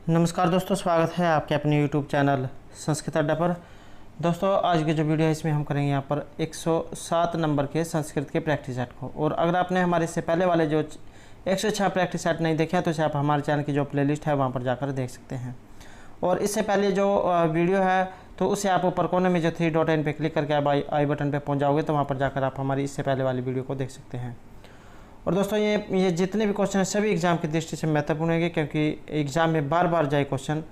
नमस्कार दोस्तों, स्वागत है आपके अपने YouTube चैनल संस्कृत अड्डा पर। दोस्तों, आज की जो वीडियो है इसमें हम करेंगे यहाँ पर 107 नंबर के संस्कृत के प्रैक्टिस सेट को। और अगर आपने हमारे इससे पहले वाले जो 106 प्रैक्टिस सेट नहीं देखे हैं तो इसे आप हमारे चैनल की जो प्लेलिस्ट है वहाँ पर जाकर देख सकते हैं। और इससे पहले जो वीडियो है तो उसे आप ऊपर कोने में जो 3 डॉट इन पे क्लिक करके आप आई बटन पर पहुँच जाओगे तो वहाँ पर जाकर आप हमारी इससे पहले वाली वीडियो को देख सकते हैं। और दोस्तों, ये जितने भी क्वेश्चन हैं सभी एग्ज़ाम की दृष्टि से महत्वपूर्ण होंगे, क्योंकि एग्ज़ाम में बार बार जो क्वेश्चन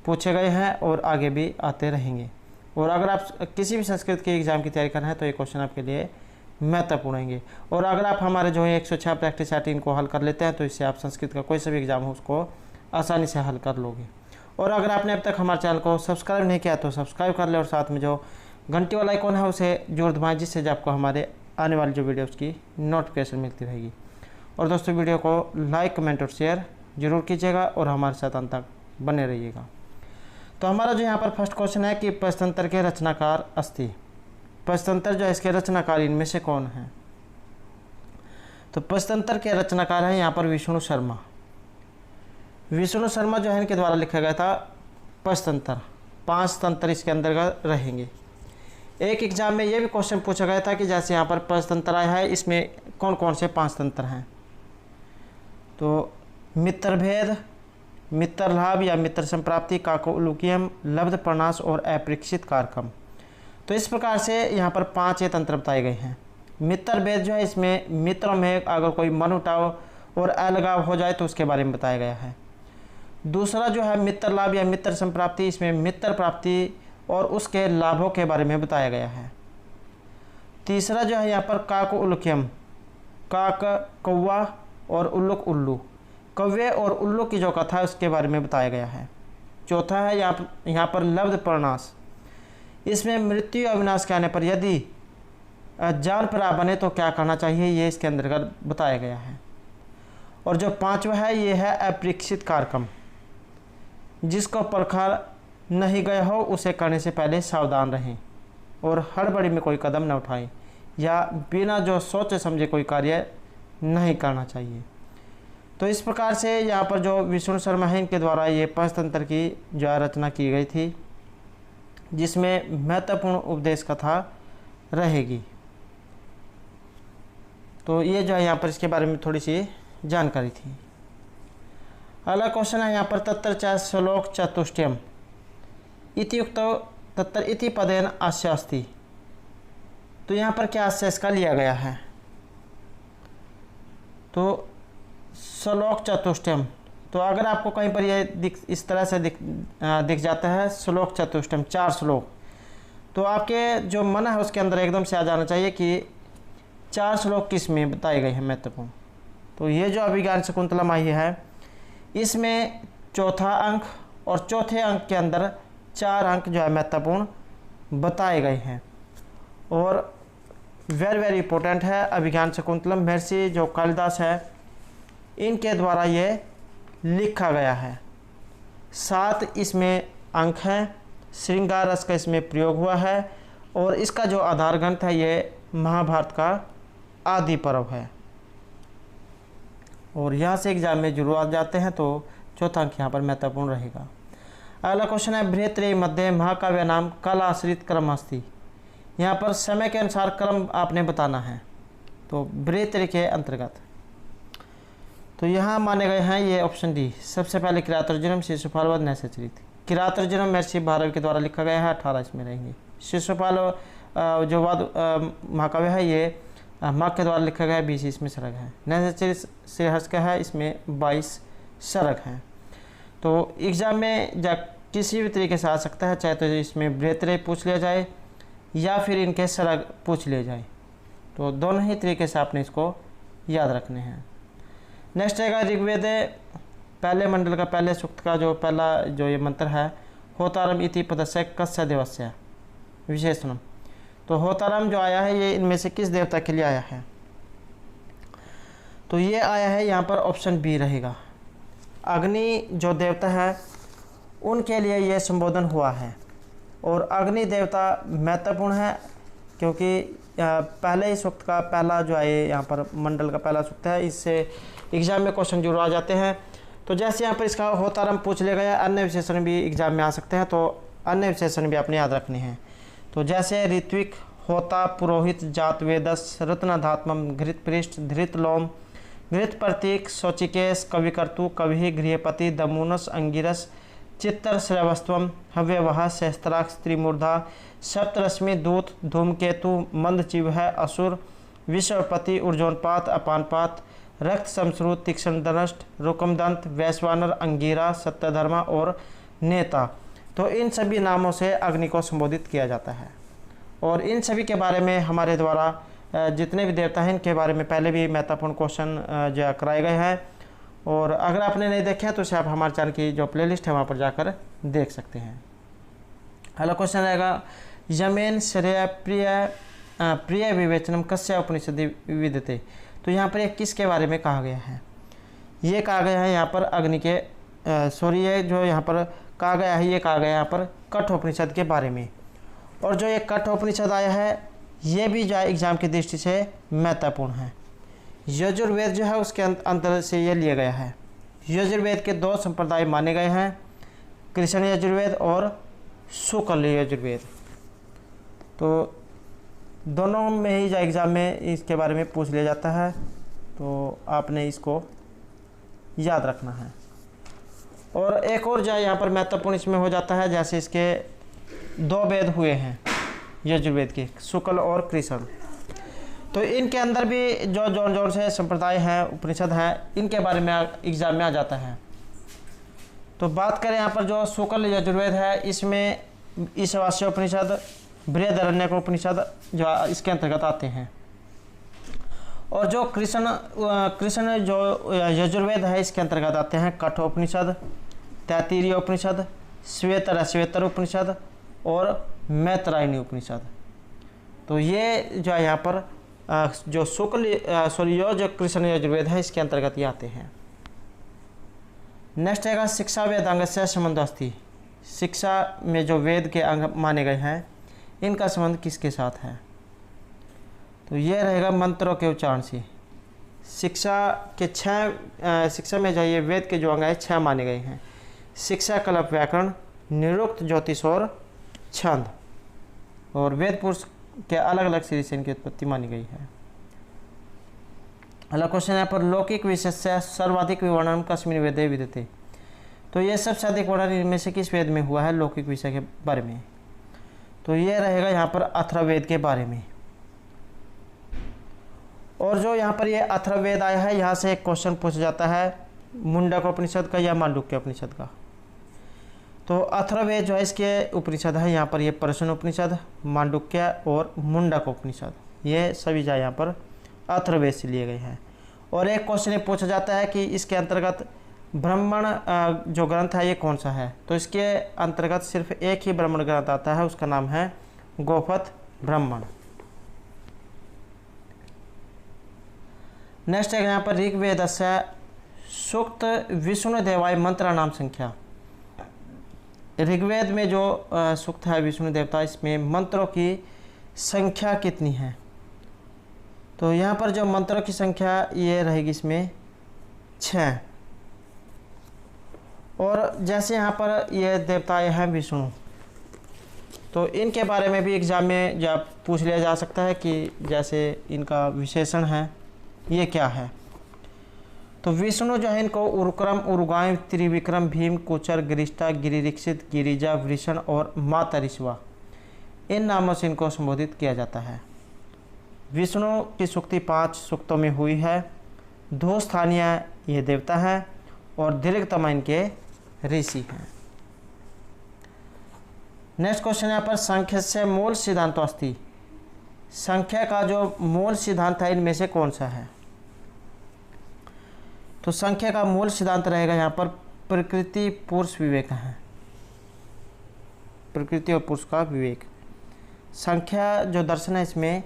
पूछे गए हैं और आगे भी आते रहेंगे। और अगर आप किसी भी संस्कृत के एग्ज़ाम की तैयारी कर रहे हैं तो ये क्वेश्चन आपके लिए महत्वपूर्ण होंगे। और अगर आप हमारे जो है 106 प्रैक्टिस सेट इनको हल कर लेते हैं तो इससे आप संस्कृत का कोई सा भी एग्ज़ाम हो उसको आसानी से हल कर लोगे। और अगर आपने अब तक हमारे चैनल को सब्सक्राइब नहीं किया तो सब्सक्राइब कर ले और साथ में जो घंटी वाला आइकॉन है उसे जोड़ दबाएं, जिससे आपको हमारे आने वाली जो वीडियोज़ की नोटिफिकेशन मिलती रहेगी। और दोस्तों, वीडियो को लाइक, कमेंट और शेयर जरूर कीजिएगा और हमारे साथ अंत तक बने रहिएगा। तो हमारा जो यहाँ पर फर्स्ट क्वेश्चन है कि पंचतंत्र के रचनाकार अस्ति। पंचतंत्र जो है इसके रचनाकार इनमें से कौन है? तो पंचतंत्र के रचनाकार हैं यहाँ पर विष्णु शर्मा। विष्णु शर्मा जो है इनके द्वारा लिखा गया था पंचतंत्र। 5 तंत्र इसके अंतर्गत रहेंगे। एक एग्जाम में ये भी क्वेश्चन पूछा गया था कि जैसे यहाँ पर पंचतंत्र आया है इसमें कौन कौन से 5 तंत्र हैं। तो मित्रभेद, मित्रलाभ या मित्र संप्राप्ति, काकोलुकियम, लब्ध प्रणाश और अपरीक्षित कारकम। तो इस प्रकार से यहाँ पर 5 ये तंत्र बताए गए हैं। मित्रभेद जो है इसमें मित्रों में अगर कोई मनमुटाव और अलगाव हो जाए तो उसके बारे में बताया गया है। दूसरा जो है मित्र लाभ या मित्र संप्राप्ति, इसमें मित्र प्राप्ति और उसके लाभों के बारे में बताया गया है। तीसरा जो है यहाँ पर काकोलुकियम, काक कौवा और उल्लुक उल्लू, कौवे और उल्लू की जो कथा है उसके बारे में बताया गया है। चौथा है यहाँ पर लब्ध प्रणाश, इसमें मृत्यु या विनाश के आने पर यदि जान पर बने तो क्या करना चाहिए, ये इसके अंतर्गत बताया गया है। और जो 5वां है ये है अपरीक्षित कारकम, जिसको परखा नहीं गए हो उसे करने से पहले सावधान रहें और हड़बड़ी में कोई कदम न उठाएं या बिना जो सोचे समझे कोई कार्य नहीं करना चाहिए। तो इस प्रकार से यहाँ पर जो विष्णु शर्मा है इनके द्वारा ये पंचतंत्र की जो रचना की गई थी, जिसमें महत्वपूर्ण उपदेश कथा रहेगी। तो ये जो है यहाँ पर इसके बारे में थोड़ी सी जानकारी थी। अगला क्वेश्चन है यहाँ पर तत्र च श्लोक चतुष्टयम इतियुक्त तत्र इति पदेन आस्य अस्ति। तो यहाँ पर क्या आस्य इसका लिया गया है? तो श्लोक चतुष्टयम, तो अगर आपको कहीं पर ये इस तरह से दिख जाता है श्लोक चतुष्टयम 4 श्लोक, तो आपके जो मन है उसके अंदर एकदम से आ जाना चाहिए कि 4 श्लोक किस में बताए गए हैं महत्वपूर्ण। तो ये जो अभिज्ञान शकुंतलम आई है इसमें चौथा अंक और चौथे अंक के अंदर 4 अंक जो है महत्वपूर्ण बताए गए हैं। और वेरी इंपॉर्टेंट है अभिज्ञान शकुंतलम, महर्षि जो कालिदास है इनके द्वारा ये लिखा गया है। 7 इसमें अंक हैं, श्रृंगार रस का इसमें प्रयोग हुआ है और इसका जो आधार ग्रंथ है ये महाभारत का आदि पर्व है। और यहाँ से एग्जाम में जरूर आ जाते हैं तो चौथा अंक यहाँ पर महत्वपूर्ण रहेगा। अगला क्वेश्चन है बृहत्त्रयी मध्ये महाकाव्य नाम काल आश्रित क्रम अस्ति। यहाँ पर समय के अनुसार क्रम आपने बताना है। तो बृहत्त्रयी के अंतर्गत तो यहाँ माने गए हैं ये ऑप्शन डी। सबसे पहले किरातर्जुनम, शिशुपाल, नैषचरित। किरातर्जुनम महर्षि भारवी के द्वारा लिखा गया है, 18 इसमें रहेंगे। शिशुपाल जो वाद महाकाव्य है ये माघ के द्वारा लिखा गया है, 20 इसमें सरग है। नैषचरित श्रीहर्ष का है, इसमें 22 सरग हैं। तो एग्ज़ाम में किसी भी तरीके से आ सकता है, चाहे तो इसमें बृहत्त्रयी पूछ लिया जाए या फिर इनके सरग पूछ लिए जाए। तो दोनों ही तरीके से आपने इसको याद रखने हैं। नेक्स्ट रहेगा ऋग्वेद पहले मंडल का पहले सूक्त का जो पहला जो ये मंत्र है होतारम इति पदस्य कस्य देवस्य विशेषणम। तो होतारम जो आया है ये इनमें से किस देवता के लिए आया है? तो ये आया है यहाँ पर ऑप्शन बी रहेगा। अग्नि जो देवता है उनके लिए ये संबोधन हुआ है। और अग्नि देवता महत्वपूर्ण है क्योंकि पहले ही सूक्त का पहला जो है यहाँ पर मंडल का पहला सूक्त है, इससे एग्जाम में क्वेश्चन जरूर आ जाते हैं। तो जैसे यहाँ पर इसका होतारंभ पूछ लिया गया, अन्य विशेषण भी एग्जाम में आ सकते हैं, तो अन्य विशेषण भी आपने याद रखने हैं। तो जैसे ऋत्विक, होता, पुरोहित, जात, वेदस, रत्नधात्मम, घृत पृष्ठ, धृत लोम, घृत प्रतीक, शौचिकेश, कविकर्तु, कवि, गृहपति, दमुनस, अंगिरस, चित्तर, श्रवस्त्वम, हव्यवह, सहस्त्राक्ष, त्रिमूर्धा, सप्तरश्मि, दूत, धूमकेतु, मंदचिवह, असुर, विश्वपति, ऊर्जोनपात, अपानपात, रक्त शमश्रुत, तीक्ष्ण दंष्ट, रुकमदंत, वैश्वानर, अंगीरा, सत्यधर्मा और नेता। तो इन सभी नामों से अग्नि को संबोधित किया जाता है। और इन सभी के बारे में हमारे द्वारा जितने भी देवता हैं इनके बारे में पहले भी महत्वपूर्ण क्वेश्चन जो कराए गए हैं, और अगर आपने नहीं देखे हैं तो उसे आप हमारे चैनल की जो प्लेलिस्ट है वहाँ पर जाकर देख सकते हैं। अगला क्वेश्चन रहेगा, यमेन श्रेय प्रिय विवेचनम कस्य उपनिषदि विद्यते। तो यहाँ पर ये किसके बारे में कहा गया है? ये कहा गया है यहाँ पर अग्नि के ये जो यहाँ पर कहा गया है, ये कहा गया है यहाँ पर कठोपनिषद के बारे में। और जो ये कठोपनिषद आया है ये भी जो है एग्जाम की दृष्टि से महत्वपूर्ण है। यजुर्वेद जो है उसके अंतर से ये लिया गया है। यजुर्वेद के 2 संप्रदाय माने गए हैं, कृष्ण यजुर्वेद और शुक्ल यजुर्वेद। तो दोनों में ही जो एग्ज़ाम में इसके बारे में पूछ लिया जाता है, तो आपने इसको याद रखना है। और एक और जो है यहाँ पर महत्वपूर्ण इसमें हो जाता है, जैसे इसके 2 वेद हुए हैं यजुर्वेद के, शुक्ल और कृष्ण। तो इनके अंदर भी जो जौन जौन से संप्रदाय हैं, उपनिषद हैं, इनके बारे में एग्जाम में आ जाता है। तो बात करें यहाँ पर जो शुक्ल यजुर्वेद है, इसमें ईशावास्य उपनिषद, बृहदारण्यक उपनिषद जो इसके अंतर्गत आते हैं। और जो कृष्ण जो यजुर्वेद है इसके अंतर्गत आते हैं कठोपनिषद, तैत्तिरीय उपनिषद, श्वेतर उपनिषद और मैत्रायणी उपनिषद। तो ये जो है यहाँ पर जो जो कृष्ण यजुर्वेद है इसके अंतर्गत ये आते हैं। नेक्स्ट है शिक्षा वेदांग से संबंध अस्ति। शिक्षा में जो वेद के अंग माने गए हैं इनका संबंध किसके साथ है? तो ये रहेगा मंत्रों के उच्चारण से। शिक्षा के 6 शिक्षा में जो ये वेद के जो अंग है 6 माने गए हैं। शिक्षा, कल्प, व्याकरण, निरुक्त, ज्योतिष और छंद। और वेद पुरुष के अलग अलग श्री से इनकी उत्पत्ति मानी गई है। अगला क्वेश्चन यहाँ पर लौकिक विषय से सर्वाधिक विवरण कस्मिन वेदे विद्यते। तो ये सबसे अधिक वर्णन इनमें से किस वेद में हुआ है लौकिक विषय के बारे में? तो ये रहेगा यहाँ पर अथर्ववेद के बारे में। और जो यहाँ पर ये अथर्ववेद आया है यहाँ से एक क्वेश्चन पूछा जाता है मुंडक उपनिषद का या मांडुक्य उपनिषद का। तो अथर्ववेद जो है इसके उपनिषद है यहाँ पर ये प्रश्न उपनिषद, मांडुक्य और मुंडक उपनिषद, ये सभी जो यहाँ पर अथर्ववेद से लिए गए हैं। और एक क्वेश्चन ये पूछा जाता है कि इसके अंतर्गत ब्राह्मण जो ग्रंथ है ये कौन सा है? तो इसके अंतर्गत सिर्फ एक ही ब्राह्मण ग्रंथ आता है, उसका नाम है गोपथ ब्राह्मण। नेक्स्ट है यहाँ पर ऋग्वेद से सूक्त विष्णु देवाय मंत्र नाम संख्या। ऋग्वेद में जो सूक्त है विष्णु देवता, इसमें मंत्रों की संख्या कितनी है? तो यहाँ पर जो मंत्रों की संख्या ये रहेगी इसमें 6। और जैसे यहाँ पर ये देवताएं हैं विष्णु, तो इनके बारे में भी एग्जाम में जब पूछ लिया जा सकता है कि जैसे इनका विशेषण है ये क्या है। तो विष्णु जो है इनको उरुक्रम, उरुगाय, त्रिविक्रम, भीम, कुचर, गिरिष्ठा, गिरिरीक्षित, गिरिजा, वृषण और माता ऋषवा, इन नामों से इनको संबोधित किया जाता है। विष्णु की सूक्ति 5 सूक्तों में हुई है। दो स्थानीय ये देवता हैं और दीर्घतम इनके ऋषि हैं। नेक्स्ट क्वेश्चन यहाँ पर संख्या से मूल सिद्धांत अस्ति। संख्या का जो मूल सिद्धांत है इनमें से कौन सा है? तो संख्या का मूल सिद्धांत रहेगा यहाँ पर प्रकृति पुरुष विवेक है। प्रकृति और पुरुष का विवेक। संख्या जो दर्शन है इसमें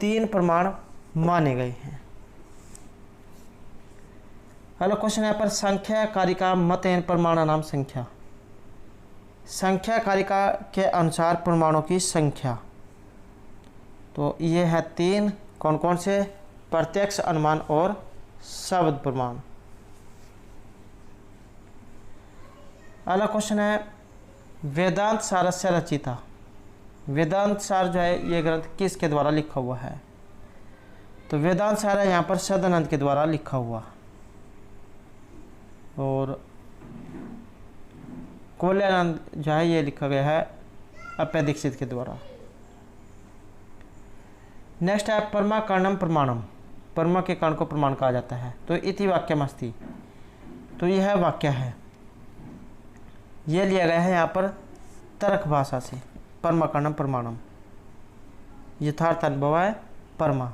3 प्रमाण माने गए हैं। अगला क्वेश्चन यहाँ पर संख्या कारिका मतेन प्रमाण नाम संख्या। संख्या कारिका के अनुसार प्रमाणों की संख्या, तो ये है 3। कौन कौन से? प्रत्यक्ष, अनुमान और शब्द प्रमाण। अगला क्वेश्चन है वेदांत सारस्य रचिता। वेदांत सार जो है ये ग्रंथ किसके द्वारा लिखा हुआ है? तो वेदांत सार है यहाँ पर सदानंद के द्वारा लिखा हुआ, और कौल्यानंद जो है ये लिखा गया है अप्पय दीक्षित के द्वारा। नेक्स्ट है परमा कर्णम प्रमाणम। परमा के कर्ण को प्रमाण कहा जाता है। तो इति वाक्यम अस्ति, तो यह वाक्य है, यह लिया गया है यहाँ पर तर्क भाषा से। परमा कर्णम प्रमाणम, यथार्थ अनुभव है परमा।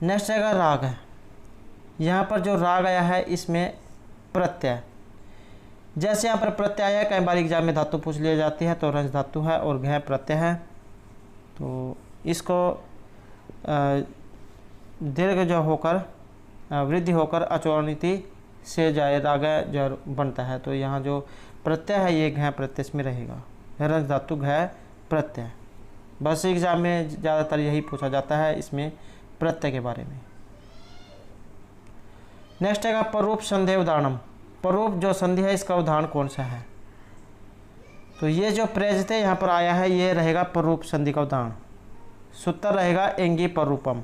नेक्स्ट आएगा राग है। यहाँ पर जो राग आया है इसमें प्रत्यय, जैसे यहाँ पर प्रत्यय है, कई बार एग्जाम में धातु पूछ लिया जाती है, तो रंज धातु है और घय प्रत्यय है, तो इसको दीर्घ जो होकर वृद्धि होकर अचोरणिति से जाए राग जो बनता है। तो यहाँ जो प्रत्यय है ये घय प्रत्यय में रहेगा, रंज धातु घय प्रत्यय। बस एग्जाम में ज़्यादातर यही पूछा जाता है इसमें प्रत्यय के बारे में। नेक्स्ट है परूप संधि उदाहरणम। परूप जो संधि है इसका उदाहरण कौन सा है? तो ये जो प्रयजते यहाँ पर आया है ये रहेगा परूप संधि का उदाहरण। सूत्र रहेगा एंगी परूपम।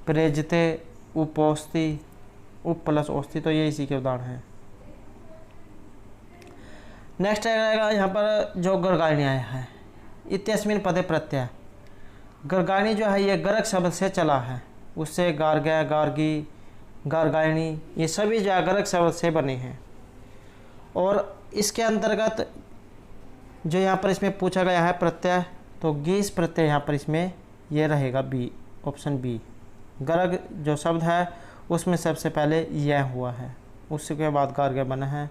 प्रयजते उपोस्ति, उप प्लस ओस्ति, तो ये इसी के उदाहरण है। नेक्स्ट रहेगा यहाँ पर जो गर्गायणी आया है, इत्यस्मिन पदे प्रत्यय। गर्गायणी जो है ये गरग शब्द से चला है, उससे गार्ग्य, गार्गी, गार्गायणी ये सभी जो गरग शब्द से बने हैं। और इसके अंतर्गत जो यहाँ पर इसमें पूछा गया है प्रत्यय, तो गीस प्रत्यय यहाँ पर इसमें ये रहेगा बी, ऑप्शन बी। गरग जो शब्द है उसमें सबसे पहले यह हुआ है, उसके बाद गार्ग्य बना है,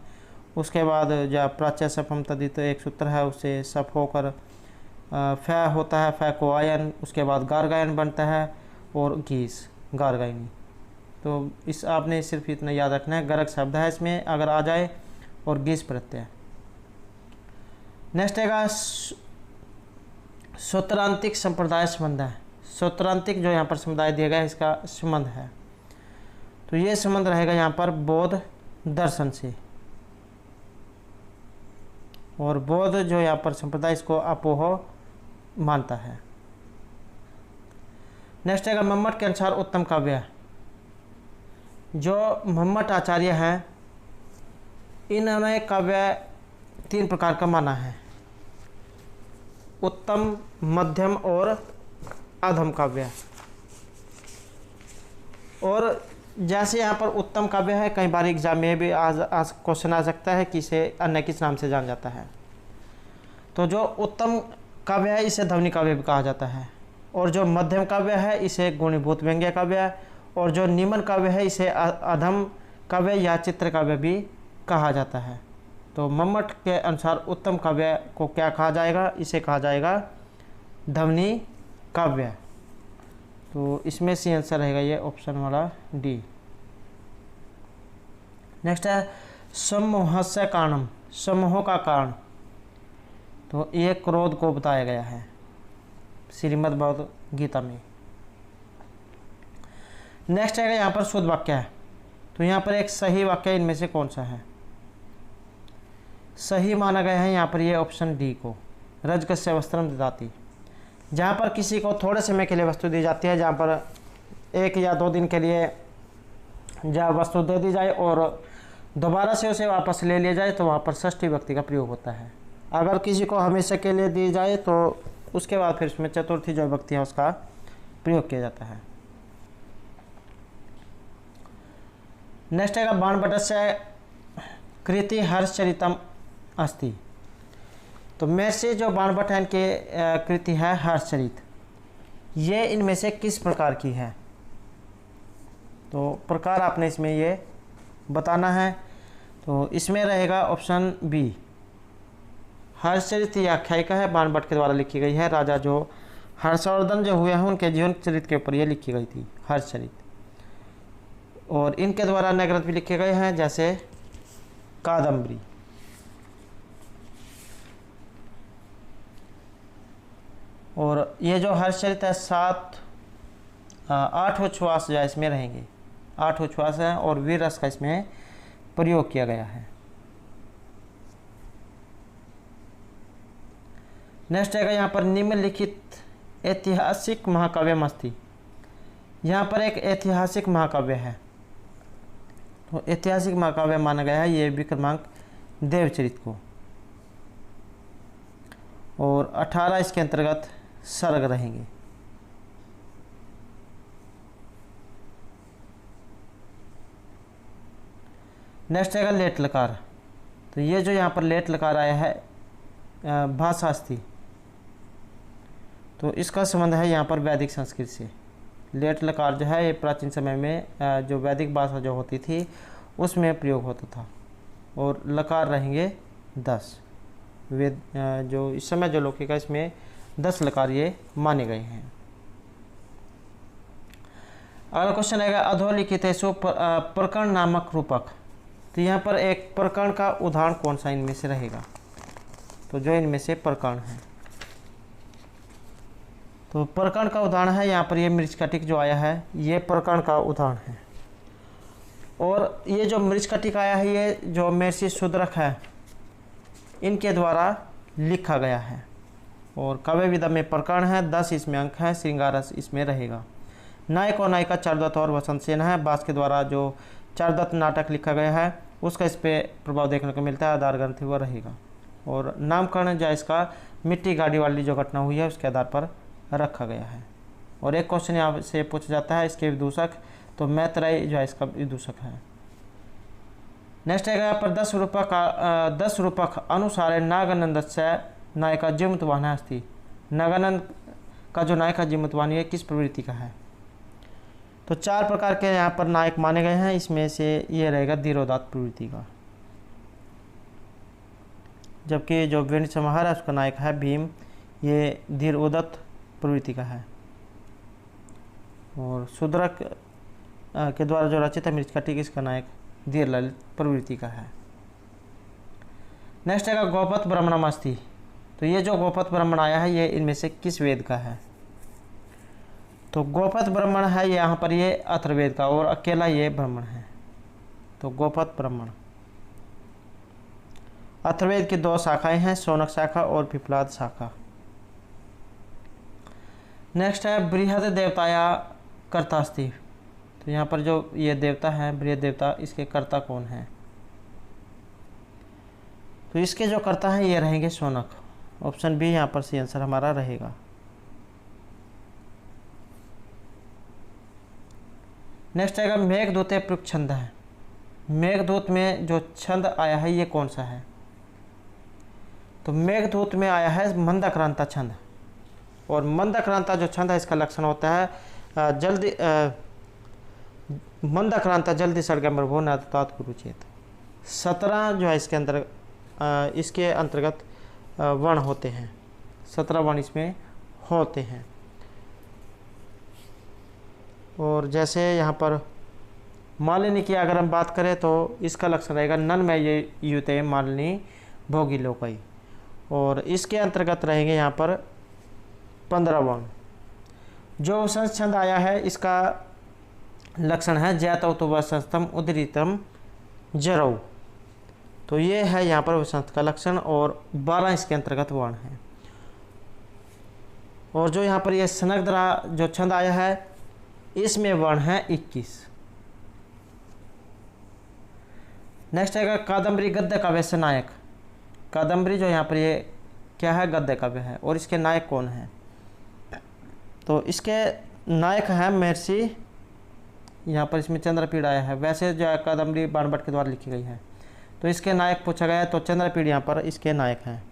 उसके बाद जो प्राच्य सपम तदित एक सूत्र है उससे सप होकर फ होता है, फ को आयन, उसके बाद गार्गायन बनता है और गीस गार्गायनी। तो इस आपने सिर्फ इतना याद रखना है, गरग शब्द है इसमें अगर आ जाए, और गीस प्रत्यय। नेक्स्ट है सूत्रांतिक संप्रदाय संबंध है। सूत्रांतिक जो यहाँ पर समुदाय दिया गया है इसका संबंध है, तो ये संबंध रहेगा यहाँ पर बौद्ध दर्शन से, और बौद्ध जो यहाँ पर संप्रदाय इसको अपोह मानता है। नेक्स्ट है मम्मट के अनुसार उत्तम काव्य। जो मम्मट आचार्य हैं इन्होंने काव्य 3 प्रकार का माना है, उत्तम, मध्यम और अधम काव्य। और जैसे यहाँ पर उत्तम काव्य है, कई बार एग्जाम में भी आज क्वेश्चन आ सकता है कि इसे अन्य किस नाम से जाना जाता है। तो जो उत्तम काव्य है इसे ध्वनि काव्य भी कहा जाता है, और जो मध्यम काव्य है इसे गुणीभूत व्यंग्य काव्य, और जो निम्न काव्य है इसे अधम काव्य या चित्र काव्य भी कहा जाता है। तो मम्मट के अनुसार उत्तम काव्य को क्या कहा जाएगा? इसे कहा जाएगा ध्वनि काव्य। तो इसमें सी आंसर रहेगा ये ऑप्शन वाला डी। नेक्स्ट है सम्मोहस्य कारणम। सम्मोह का कारण, तो ये क्रोध को बताया गया है श्रीमद् भगवद गीता में। नेक्स्ट है यहाँ पर शुद्ध वाक्य है, तो यहाँ पर एक सही वाक्य इनमें से कौन सा है? सही माना गया है यहाँ पर ये ऑप्शन डी को, रजकस्य वस्त्रम ददाति। जहाँ पर किसी को थोड़े समय के लिए वस्तु दी जाती है, जहाँ पर 1 या 2 दिन के लिए जब वस्तु दे दी जाए और दोबारा से उसे वापस ले लिया जाए, तो वहाँ पर षष्ठी विभक्ति का प्रयोग होता है। अगर किसी को हमेशा के लिए दी जाए तो उसके बाद फिर उसमें चतुर्थी जो विभक्ति है उसका प्रयोग किया जाता है। नेक्स्ट है बाणभट्टस्य कृति हर्षचरितम अस्ति। तो में से जो बाणभट्ट है इनके कृति है हर्षचरित, ये इनमें से किस प्रकार की है? तो प्रकार आपने इसमें ये बताना है, तो इसमें रहेगा ऑप्शन बी। हर्षचरित यह आख्यायिका है, बाणभट्ट के द्वारा लिखी गई है। राजा जो हर्षवर्धन जो हुए हैं उनके जीवन चरित्र के ऊपर ये लिखी गई थी हर्षचरित। और इनके द्वारा अन्य ग्रंथ भी लिखे गए हैं जैसे कादम्बरी। और ये जो हर्षचरित है 8 श्वास जो इसमें रहेंगे, 8 उच्छ्वास है और वीर रस का इसमें प्रयोग किया गया है। नेक्स्ट आएगा यहाँ पर निम्नलिखित ऐतिहासिक महाकाव्यमस्ति। यहाँ पर एक ऐतिहासिक महाकाव्य है, तो ऐतिहासिक महाकाव्य माना गया है ये विक्रमांक देवचरित को, और 18 इसके अंतर्गत सर्ग रहेंगे। नेक्स्ट आएगा लेट लकार। तो ये जो यहाँ पर लेट लकार आया है भाषास्थी, तो इसका संबंध है यहाँ पर वैदिक संस्कृत से। लेट लकार जो है ये प्राचीन समय में जो वैदिक भाषा जो होती थी उसमें प्रयोग होता था, और लकार रहेंगे 10। वेद जो इस समय जो लौकिका इसमें 10 लकार ये माने गए हैं। अगला क्वेश्चन आएगा अधोलिखितेषु प्रकरण नामक रूपक। तो यहाँ पर एक प्रकरण का उदाहरण कौन सा इनमें से रहेगा, तो जो इनमें से प्रकरण है, तो प्रकरण का उदाहरण है यहाँ पर ये मृच्छकटिक जो आया है ये प्रकरण का उदाहरण है। और ये जो मृच्छकटिक आया है ये जो महर्षि शूद्रक है इनके द्वारा लिखा गया है, और काव्य विधा में प्रकरण है, 10 इसमें अंक है, श्रृंगार रस इसमें रहेगा। नायक और नायिका चारुदत्त और वसंत सेन है। बास के द्वारा जो चारुदत्त नाटक लिखा गया है उसका इस पर प्रभाव देखने को मिलता है, आधार ग्रंथ वह रहेगा। और नामकरण जो इसका मिट्टी गाड़ी वाली जो घटना हुई है उसके आधार पर रखा गया है। और एक क्वेश्चन यहाँ से पूछा जाता है इसके विदूषक, तो मैत्रेय जो है इसका विदूषक है। नेक्स्ट है यहाँ पर 10 रूपक अनुसार नागानंदस्य नायिका जीमूतवाहन अस्ति। नागानंद का जो नायिका जीमूतवाहन है किस प्रवृत्ति का है, तो 4 प्रकार के यहाँ पर नायक माने गए हैं, इसमें से ये रहेगा धीरोदात्त प्रवृत्ति का। जबकि जो वेणु समाहार है उसका नायक है भीम, ये धीरोदात्त प्रवृत्ति का है। और शूद्रक के द्वारा जो रचित है मृच्छकटिक इसका नायक धीर ललित प्रवृत्ति का है। नेक्स्ट है गौपथ ब्राह्मणमस्ति। तो ये जो गौपथ ब्राह्मण आया है ये इनमें से किस वेद का है, तो गौपथ ब्राह्मण है यहाँ पर ये अथर्ववेद का, और अकेला ये ब्राह्मण है। तो गौपथ ब्राह्मण अथर्ववेद की 2 शाखाएं हैं, शौनक शाखा और पिपलाद शाखा। नेक्स्ट है बृहद देवताया कर्तास्ति। तो यहाँ पर जो ये देवता है बृहद देवता इसके कर्ता कौन है, तो इसके जो कर्ता हैं ये रहेंगे शौनक। ऑप्शन बी यहाँ पर सी आंसर हमारा रहेगा। नेक्स्ट आएगा मेघदूत प्रयुक्त छंद है। मेघदूत में जो छंद आया है ये कौन सा है, तो मेघदूत में आया है मंदाक्रांता छंद। और मंदाक्रांता जो छंद है इसका लक्षण होता है जल्दी मंदाक्रांता जल्दी सड़गम्बर भो न कुरुचेत। 17 जो है इसके अंदर इसके अंतर्गत वर्ण होते हैं, 17 वर्ण इसमें होते हैं। और जैसे यहाँ पर मालिनी की अगर हम बात करें तो इसका लक्षण रहेगा नन में ये युते मालिनी भोगी लोकई। और इसके अंतर्गत रहेंगे यहाँ पर 15 वर्ण। जो वसंत छंद आया है इसका लक्षण है जयतौ तो वसंतम उदरितम जरऊ। तो ये है यहाँ पर वसंत का लक्षण, और 12 इसके अंतर्गत वर्ण है। और जो यहाँ पर ये स्नग्धरा जो छंद आया है इसमें वर्ण है 21। नेक्स्ट आएगा कादम्बरी गद्य काव्य से नायक। कादम्बरी जो यहाँ पर ये क्या है गद्य काव्य है, और इसके नायक कौन है, तो इसके नायक हैं महर्षि, यहाँ पर इसमें चंद्रपीड़ आया है। वैसे जो है कादम्बरी बाणभट्ट के द्वारा लिखी गई है, तो इसके नायक पूछा गया है तो चंद्रपीड़ यहाँ पर इसके नायक हैं।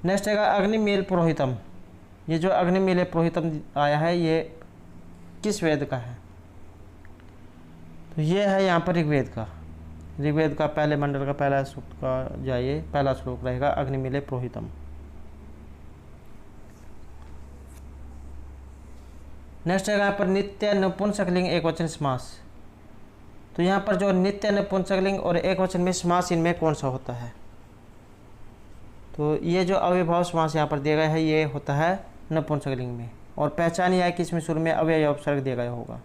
नेक्स्ट है अग्निमील पुरोहितम। ये जो अग्निमील पुरोहितम आया है ये किस वेद का है, तो ये है यहाँ पर ऋग्वेद का। ऋग्वेद का पहले मंडल का पहला सूक्त का जाइए पहला श्लोक रहेगा अग्निमीले पुरोहितम। नेक्स्ट है यहाँ पर नित्य नपुंसकलिंग एकवचन समास। तो यहाँ पर जो नित्य नपुंसकलिंग और एकवचन में समास इनमें कौन सा होता है, तो ये जो अविभाव समास यहाँ पर दिया गया है ये होता है नपुंसकलिंग में। और पहचान यह है कि इसमें शुरू में अव्यय या उपसर्ग दिया गया होगा।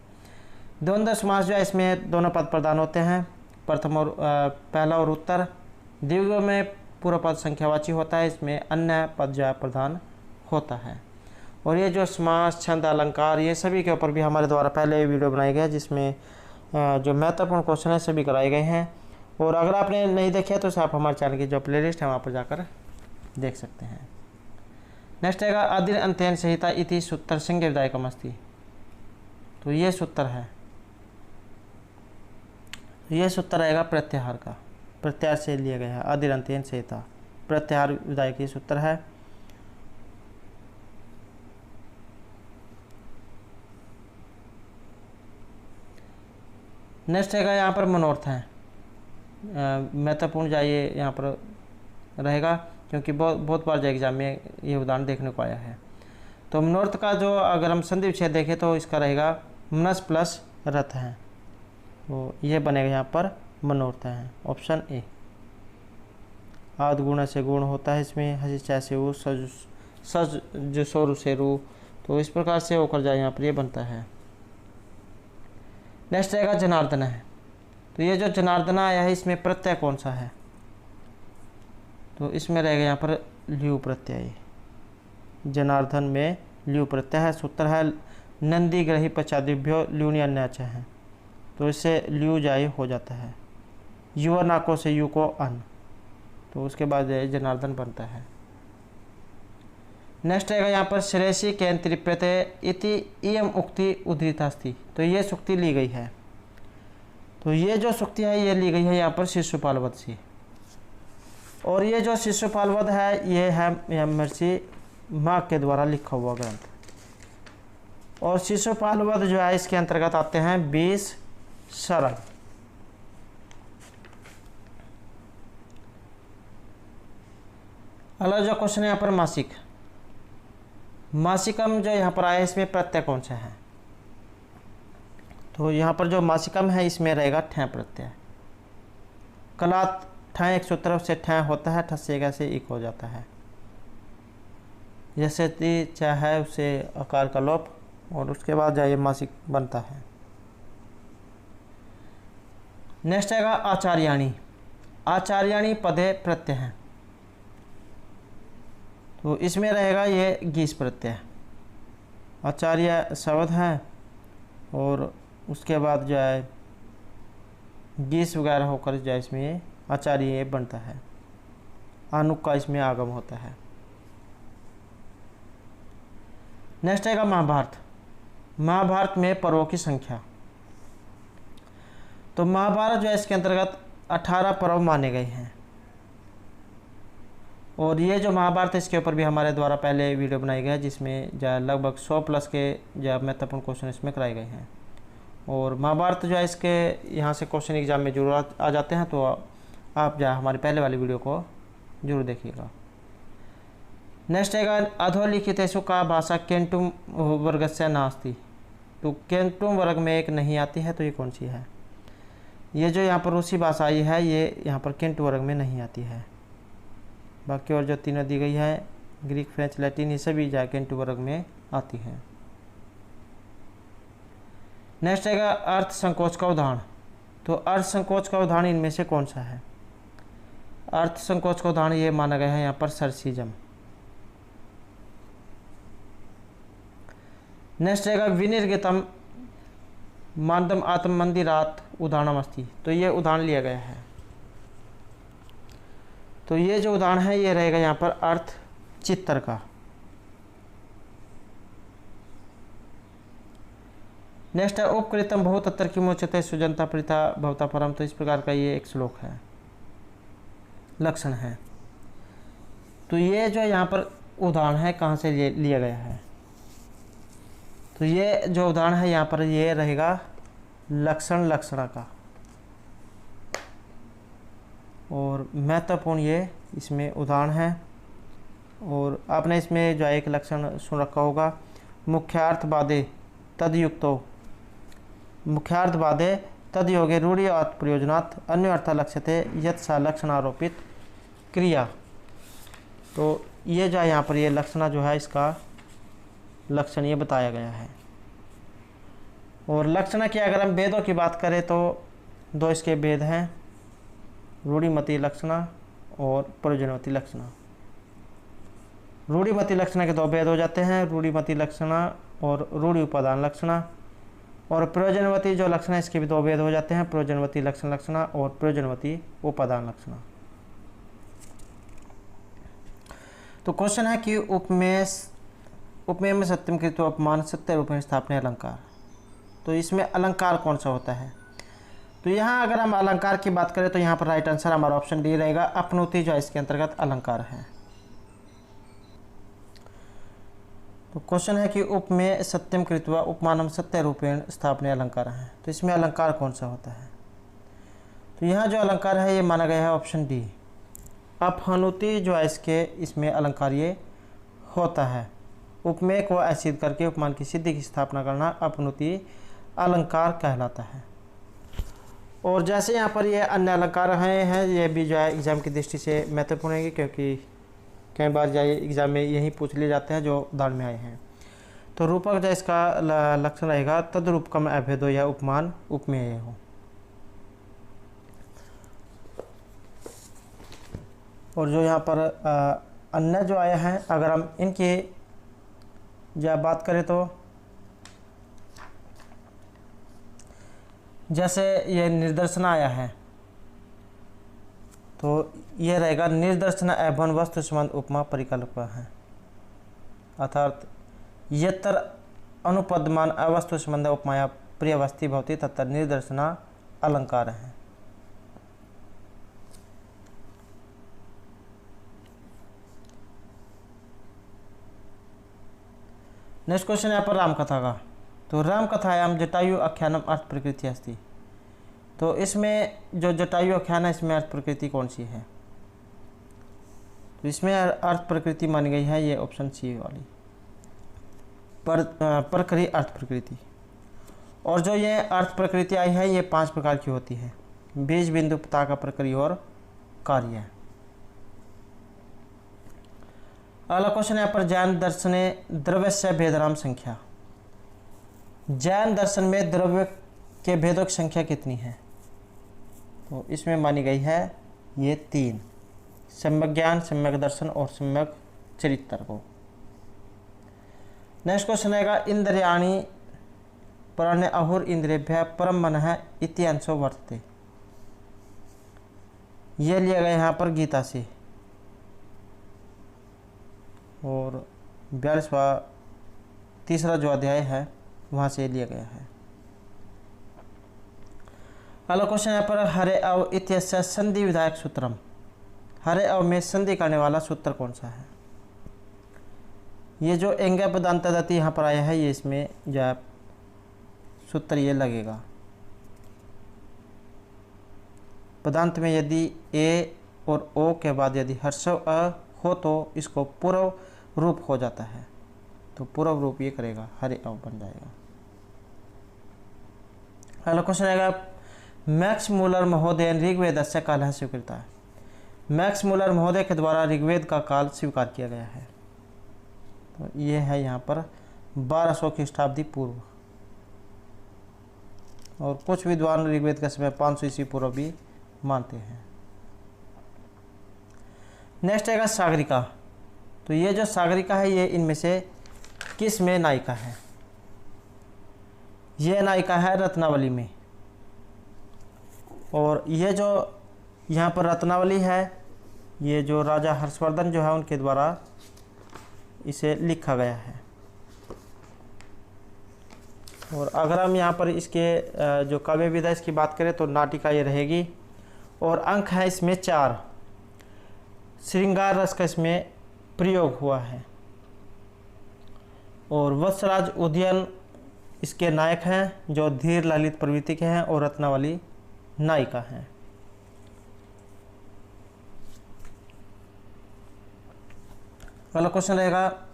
द्वंद्व समास जो है इसमें दोनों पद प्रधान होते हैं, प्रथम और पहला और उत्तर। द्विगु में पूरा पद संख्यावाची होता है, इसमें अन्य पद जो है प्रधान होता है। और ये जो समास, छंद, अलंकार, ये सभी के ऊपर भी हमारे द्वारा पहले वीडियो बनाई गई है, जिसमें जो महत्वपूर्ण क्वेश्चन है सभी कराए गए हैं। और अगर आपने नहीं देखे तो आप हमारे चैनल की जो प्लेलिस्ट है वहाँ पर जाकर देख सकते हैं। नेक्स्ट आएगा आदिर अंत्यन संहिता इति सूत्र संज्ञा विधायकम अस्ति। तो ये सूत्र है, ये सूत्र रहेगा प्रत्याहार का, प्रत्याहार से लिया गया है। आदिर अंत्यन संहिता प्रत्याहार विधायक ये सूत्र है। नेक्स्ट रहेगा यहाँ पर मनोर्थ है, महत्वपूर्ण जाइए यहाँ पर रहेगा, क्योंकि बहुत बार जो एग्जाम में ये उदाहरण देखने को आया है। तो मनोर्थ का जो अगर हम संधि विच्छेद देखें तो इसका रहेगा मनस प्लस रथ है, तो ये बनेगा यहाँ पर मनोर्थ है, ऑप्शन ए। आद गुण से गुण होता है इसमें, हसी चैसे ऊ, सज जो सोरु से रू, तो इस प्रकार से होकर जाए यहाँ पर ये बनता है। नेक्स्ट रहेगा जनार्दन है। तो ये जो जनार्दन आया है इसमें प्रत्यय कौन सा है, तो इसमें रहेगा यहाँ पर ल्यू प्रत्यय। जनार्दन में ल्यू प्रत्यय है। सूत्र है नंदी ग्रही पचादिभ्यो ल्यूनि अन्याच है, तो इससे ल्यू जाय हो जाता है। युवा नाको से यू को अन, तो उसके बाद जनार्दन बनता है। नेक्स्ट रहेगा यहाँ पर श्रेयसी के त्रिप्यते इति इयम उक्ति उद्धृतास्ति। तो ये सुक्ति ली गई है, तो ये जो सुक्ति है ये ली गई है यहाँ पर शिशुपाल वध से। और ये जो शिशुपाल वध है ये है महर्षि माँ के द्वारा लिखा हुआ ग्रंथ। और शिशुपाल वध जो है इसके अंतर्गत आते हैं 20 सरल। अगला जो क्वेश्चन है यहाँ पर मासिक, मासिकम जो यहाँ पर आया इसमें प्रत्यय कौन सा है, तो यहाँ पर जो मासिकम है इसमें रहेगा ठै प्रत्यय। कलात ठै एक सूत्र से ठै होता है, ठस से कैसे एक हो जाता है। जैसे ती चाहे उसे आकार का लोप, और उसके बाद जाइए मासिक बनता है। नेक्स्ट आएगा आचार्याणी। आचार्याणी पदे प्रत्यय है, तो इसमें रहेगा ये गीस प्रत्यय। आचार्य शब्द है और उसके बाद जो है गीस वगैरह होकर जो है इसमें ये आचार्य बनता है। आनुक का इसमें आगम होता है। नेक्स्ट आएगा महाभारत। महाभारत में पर्वों की संख्या, तो महाभारत जो है इसके अंतर्गत 18 पर्व माने गए हैं। और ये जो महाभारत है इसके ऊपर भी हमारे द्वारा पहले वीडियो बनाई गई है, जिसमें जो लगभग 100 प्लस के जो महत्वपूर्ण क्वेश्चन इसमें कराए गए हैं। और महाभारत जो है इसके यहाँ से क्वेश्चन एग्जाम में जरूर आ जाते हैं, तो आप जो हमारे पहले वाली वीडियो को जरूर देखिएगा। नेक्स्ट आएगा अधोलिखितेषु का भाषा केंटुम वर्ग से नास्ति। तो केंटुम वर्ग में एक नहीं आती है, तो ये कौन सी है। ये जो यहाँ पर रूसी भाषा आई है ये यहाँ पर केंटु वर्ग में नहीं आती है। बाकी और जो तीनों दी गई है ग्रीक, फ्रेंच, लैटिन, ये सभी जो केंटु वर्ग में आती है। नेक्स्ट आएगा अर्थ संकोच का उदाहरण। तो अर्थ संकोच का उदाहरण इनमें से कौन सा है। अर्थ संकोच का उदाहरण ये माना गया है यहाँ पर सर्सिजम। नेक्स्ट रहेगा विनिर्गितम मानदम आत्म मंदिरात उदाहरणम अस्ति। तो ये उदाहरण लिया गया है, तो ये जो उदाहरण है ये रहेगा यहाँ पर अर्थ चित्तर का। नेक्स्ट है उपकृतम बहुत अतर की मोचते सुजनता प्रीता भवता परम। तो इस प्रकार का ये एक श्लोक है, लक्षण है। तो ये जो यहाँ पर उदाहरण है कहाँ से लिया गया है, तो ये जो उदाहरण है यहाँ पर ये रहेगा लक्षण लक्षणा का। और महत्वपूर्ण ये इसमें उदाहरण है। और आपने इसमें जो एक लक्षण सुन रखा होगा, मुख्यार्थवादे तदयुक्तो, मुख्यार्थवादे तदयोगे रूढ़ियात् प्रयोजनात् अन्य अर्थ लक्ष्यते यत् सा लक्षण आरोपित क्रिया। तो ये जो है यहाँ पर ये लक्षणा जो है इसका लक्षण ये बताया गया है। और लक्षण की अगर हम भेदों की बात करें तो दो इसके भेद हैं, रूढ़िमती लक्षण और प्रयोजनवती लक्षण। रूढ़िमती लक्षण के दो भेद हो जाते हैं, रूढ़िमती लक्षण और रूढ़ि उपादान लक्षण। और प्रयोजनवती जो लक्षण है इसके भी दो भेद हो जाते हैं, प्रयोजनवती लक्षण और प्रयोजनवती उपादान लक्षण। तो क्वेश्चन है कि उपमेय में सत्यम कृत्व उपमान सत्य रूप में स्थापना अलंकार। तो इसमें अलंकार कौन सा होता है? तो यहाँ अगर हम अलंकार की बात करें तो यहाँ पर राइट आंसर हमारा ऑप्शन डी रहेगा, अपनोति जो इसके अंतर्गत अलंकार है। तो क्वेश्चन है कि उपमेय सत्यम कृत्वा उपमानम सत्य रूपेण स्थापने अलंकार है। तो इसमें अलंकार कौन सा होता है? तो यहाँ जो अलंकार है ये माना गया है ऑप्शन डी, अपहनुति जो है इसमें अलंकार ये होता है। उपमेय को असिद्ध करके उपमान की सिद्धि की स्थापना करना अपनुति अलंकार कहलाता है। और जैसे यहाँ पर ये अन्य अलंकार हैं ये भी जो है एग्जाम की दृष्टि से महत्वपूर्ण है, क्योंकि कई बार जो है एग्जाम में यही पूछ लिए जाते हैं जो उदाहरण में आए हैं। तो रूपक जो इसका लक्षण रहेगा तद्रूपकम अभेदो या उपमान उपमेय हो। और जो यहाँ पर अन्य जो आया है अगर हम इनकी जब बात करें तो जैसे ये निर्दर्शन आया है तो ये रहेगा निर्दर्शन एवं वस्तु संबंध उपमा परिकल्प है, अर्थात यत्र अनुपदमान अवस्तु संबंध उपमाया प्रियवस्ती भवती तत्र निर्दर्शना अलंकार है। नेक्स्ट क्वेश्चन यहाँ पर रामकथा का। तो रामकथायाम जटायु आख्यानम अर्थ प्रकृति अस्ति। तो इसमें जो जटायु आख्यान है इसमें अर्थ प्रकृति कौन सी है? तो इसमें अर्थ प्रकृति मानी गई है ये ऑप्शन सी वाली, परकरी अर्थ प्रकृति। और जो ये अर्थ प्रकृति आई है ये 5 प्रकार की होती है, बीज बिंदु पताका प्रकृति और कार्य। अगला क्वेश्चन यहाँ पर जैन दर्शने द्रव्य से भेदनाम संख्या। जैन दर्शन में द्रव्य के भेदों की संख्या कितनी है? तो इसमें मानी गई है ये 3, सम्यक ज्ञान, सम्यक दर्शन और सम्यक चरित्र को। नेक्स्ट क्वेश्चन आएगा इंद्रियाणि परण्य अहुर इंद्रियभ्य परम मनः इति अंशो वर्तते। ये लिया गया यहाँ पर गीता से और 42वां तीसरा जो अध्याय है वहाँ से लिया गया है। अगला क्वेश्चन यहाँ पर हरे अव इत्यस्य संधि विधायक सूत्रम। हरे अव में संधि करने वाला सूत्र कौन सा है? ये जो एंग पदांतदति यहाँ पर आया है ये इसमें जो सूत्र ये लगेगा। पदांत में यदि ए और ओ के बाद यदि हर्षव अ हो तो इसको पूर्व रूप हो जाता है, तो पूर्व रूप ये करेगा, हरे अव बन जाएगा। अगला क्वेश्चन आएगा मैक्स मूलर महोदय ऋग्वेद से काल स्वीकृता है। मैक्स मूलर महोदय के द्वारा ऋग्वेद का काल स्वीकार किया गया है। तो ये है यहाँ पर 1200 ख्रीष्टाब्दी पूर्व, और कुछ विद्वान ऋग्वेद का समय 500 ईस्वी पूर्व भी मानते हैं। नेक्स्ट आएगा सागरिका। तो ये जो सागरिका है ये इनमें से किस में नायिका है? ये नायिका है रत्नावली में। और ये जो यहाँ पर रत्नावली है ये जो राजा हर्षवर्धन जो है उनके द्वारा इसे लिखा गया है। और अगर हम यहाँ पर इसके जो काव्य विधा इसकी बात करें तो नाटिका ये रहेगी। और अंक है इसमें 4, श्रृंगार रस का इसमें प्रयोग हुआ है। और वत्सराज उदयन इसके नायक हैं जो धीर ललित प्रवृत्ति के हैं, और रत्नावली नायिका हैं। अगला क्वेश्चन रहेगा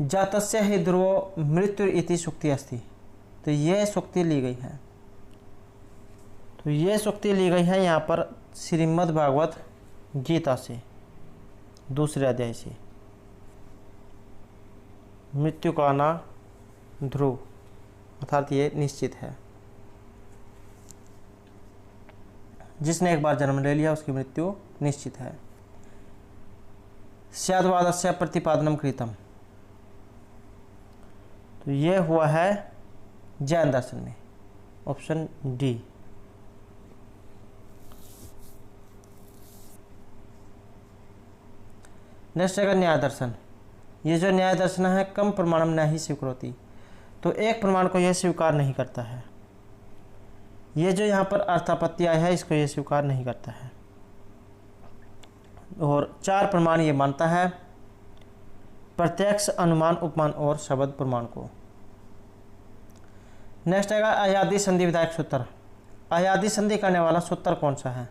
जातस्य हि ध्रुवो मृत्यु इति सूक्ति अस्ति। तो ये सूक्ति ली गई है। तो ये सूक्ति ली गई है यहाँ पर श्रीमद् भागवत गीता से 2 अध्याय से। मृत्यु का आना ध्रुव, अर्थात ये निश्चित है। जिसने एक बार जन्म ले लिया उसकी मृत्यु निश्चित है। स्याद्वादस्य प्रतिपादनम कृतम, तो ये हुआ है जैन दर्शन में, ऑप्शन डी। नेक्स्ट है न्याय दर्शन। ये जो न्याय दर्शन है, कम प्रमाणम न ही स्वीकृति, तो एक प्रमाण को यह स्वीकार नहीं करता है। ये जो यहाँ पर अर्थापत्ति आया है, इसको ये स्वीकार नहीं करता है। और 4 प्रमाण ये मानता है, प्रत्यक्ष, अनुमान, उपमान और शब्द प्रमाण को। नेक्स्ट है अयादी संधि विधायक सूत्र। अयादी संधि करने वाला सूत्र कौन सा है?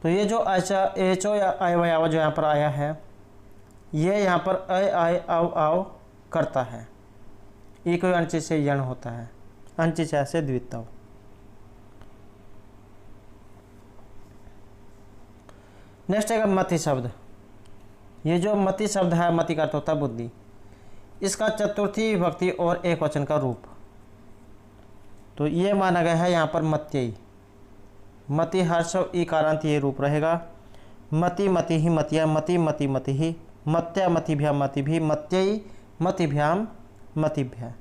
तो ये जो एचो या आय जो यहाँ पर आया है, ये यहाँ पर अय आय आव आव करता है। ई कोई अंचित से यण होता है, अंचित से द्वित्व। नेक्स्ट है मति शब्द। ये जो मति शब्द है, मति का अर्थ होता है बुद्धि। इसका चतुर्थी विभक्ति और एक वचन का रूप, तो ये माना गया है यहाँ पर मत्यई। मति हर्ष ई कारांत ये रूप रहेगा। मति मति ही मतिया, मति मति मति ही, मत्या मतिभ्याम मति भी, मत्यई मतिभ्याम मतिभ्या,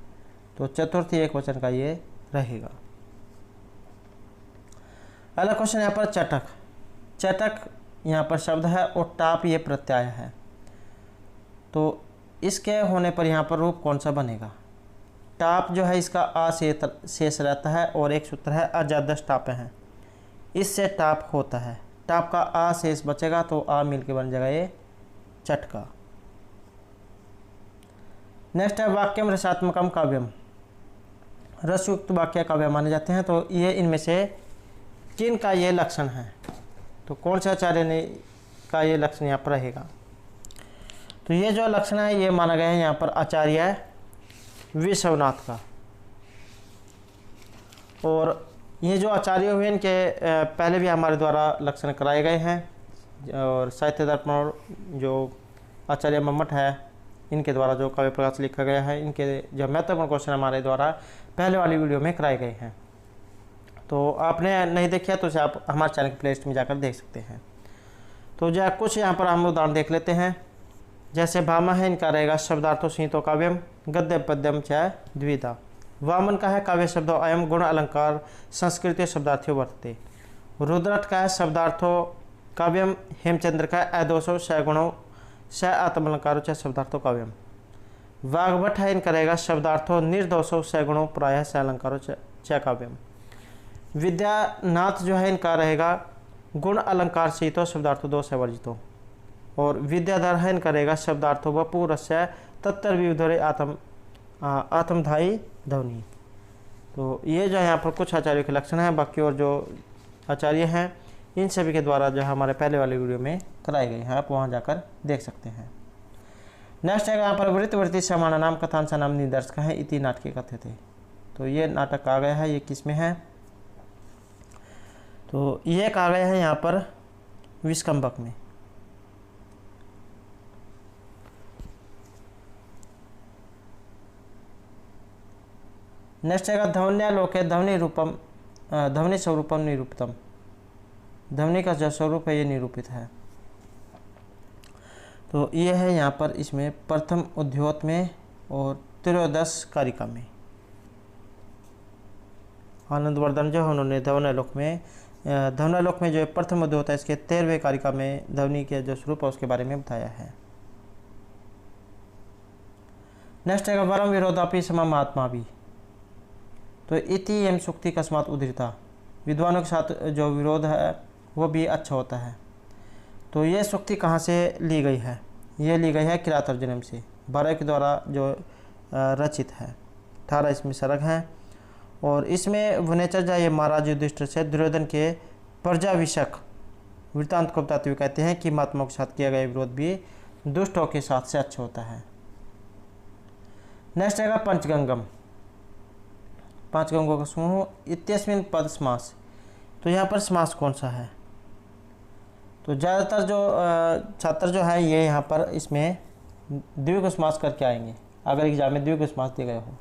तो चतुर्थी एक वचन का ये रहेगा। अगला क्वेश्चन यहाँ पर चटक। चटक यहाँ पर शब्द है और टाप ये प्रत्यय है, तो इसके होने पर यहाँ पर रूप कौन सा बनेगा? टाप जो है इसका आ शेष रहता है और एक सूत्र है अजादश टाप है, इससे टाप होता है। टाप का आ शेष बचेगा तो आ मिलके बन जाएगा ये चटका। नेक्स्ट है वाक्यम रसात्मकम काव्यम। रसयुक्त वाक्य काव्य माने जाते हैं, तो ये इनमें से किन का ये लक्षण है? तो कौन से आचार्य ने का ये लक्षण यहाँ पर रहेगा? तो ये जो लक्षण है ये माना गया है यहाँ पर आचार्य विश्वनाथ का। और ये जो आचार्य हुए इनके पहले भी हमारे द्वारा लक्षण कराए गए हैं, और साहित्य दर्पण जो आचार्य मम्मट है इनके द्वारा जो काव्य प्रकाश लिखा गया है, इनके जो महत्वपूर्ण क्वेश्चन हमारे द्वारा पहले वाली वीडियो में कराए गए हैं। तो आपने नहीं देखा तो उसे आप हमारे चैनल की प्लेलिस्ट में जाकर देख सकते हैं। तो जो कुछ यहाँ पर हम उदाहरण देख लेते हैं। जैसे भामा है, इनका रहेगा शब्दार्थो संहितो काव्यम गद्य पद्यम च द्विधा। वामन का है काव्य शब्दों अयम गुण अलंकार संस्कृत शब्दार्थ्यो वर्तते। रुद्रट का है शब्दार्थो काव्यम। हेमचंद्र का अदोषो स गुणों स आत्मलंकारो च शब्दार्थो काव्यम। वाग्भट है, इनका रहेगा शब्दार्थो निर्दोषो स गुणों प्रायः स अलंकारो च काव्यम। विद्यानाथ जो है इनका रहेगा गुण अलंकार सहितो शब्दार्थो दोष वर्जितो। और विद्याधर है, इनका रहेगा शब्दार्थो वपु रस्य तत्तर विविधरे आत्मधायी ध्वनि। तो ये जो है यहाँ पर कुछ आचार्यों के लक्षण हैं। बाकी और जो आचार्य हैं इन सभी के द्वारा जो हमारे पहले वाले वीडियो में कराए गए हैं, आप वहाँ जाकर देख सकते हैं। नेक्स्ट है यहाँ पर वृत्तवृत्ति समान नाम कथांसा नाम निदर्श का है इति नाटके कथे थे। तो ये नाटक आ गया है, ये किस में है? तो ये आ गया है यहाँ पर विष्कंभक में। नेक्स्ट है ध्वन्यालोके ध्वनि रूपम ध्वनि स्वरूपम निरूपितम। ध्वनि का जो स्वरूप है ये निरूपित है। तो ये है यहाँ पर इसमें प्रथम उद्योत में और त्रयोदश कारिका में। आनंदवर्धन जो उन्होंने ध्वन्यालोक में जो प्रथम उद्योत है इसके 13वें कारिका में ध्वनि के जो स्वरूप है उसके बारे में बताया है। नेक्स्ट है वरम विरोधापि समम आत्मा भी। तो इति एम सुक्ति कस्मात उद्धृता। विद्वानों के साथ जो विरोध है वो भी अच्छा होता है। तो ये सुक्ति कहाँ से ली गई है? ये ली गई है किरातार्जुनीय से, भरत के द्वारा जो रचित है। 18 इसमें सर्ग हैं और इसमें वनेचर्या ये महाराज युधिष्ठिर से दुर्योधन के प्रजाविषक वृत्तांत को बताते हुए कहते हैं कि महात्माओं के साथ किया गया विरोध भी दुष्टों के साथ से अच्छा होता है। नेक्स्ट है पंचगंगम। 5 गंगों का समूह। इत्यस्मिन पद समास। तो यहाँ पर समास कौन सा है? तो ज़्यादातर जो छात्र जो है ये यहाँ पर इसमें द्विगु समास करके आएंगे अगर एग्जाम में द्विगु समास दिए गए हो।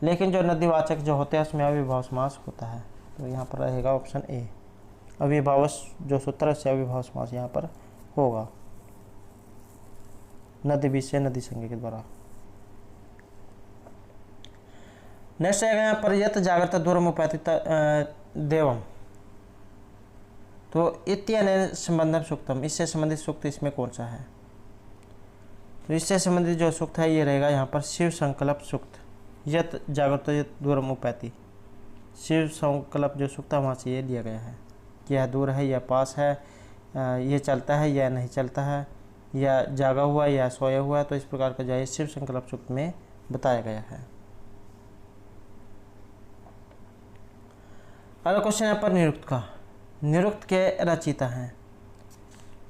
लेकिन जो नदीवाचक जो होते हैं उसमें अविभाव समास होता है, तो यहाँ पर रहेगा ऑप्शन ए। अविभाव जो सूत्र है उससे अविभाव समास यहाँ पर होगा, नदी विषय नदी संज्ञा के द्वारा। नेक्स्ट आएगा यहाँ पर यत जागृत दूरम उपैतित देवम, तो इत्यनेन संबंधम सूक्तम, इससे संबंधित सूक्त इसमें कौन सा है? तो इससे संबंधित जो सूक्त है ये रहेगा यहाँ पर शिव संकल्प सूक्त। यत जागृत यत दूरम उपैति, शिव संकल्प जो सूक्त है वहाँ से ये लिया गया है कि यह दूर है या पास है, ये चलता है या नहीं चलता है, या जागा हुआ या सोया हुआ है। तो इस प्रकार का जो है शिव संकल्प सूक्त में बताया गया है। अगला क्वेश्चन यहाँ पर निरुक्त का, निरुक्त के रचयिता हैं,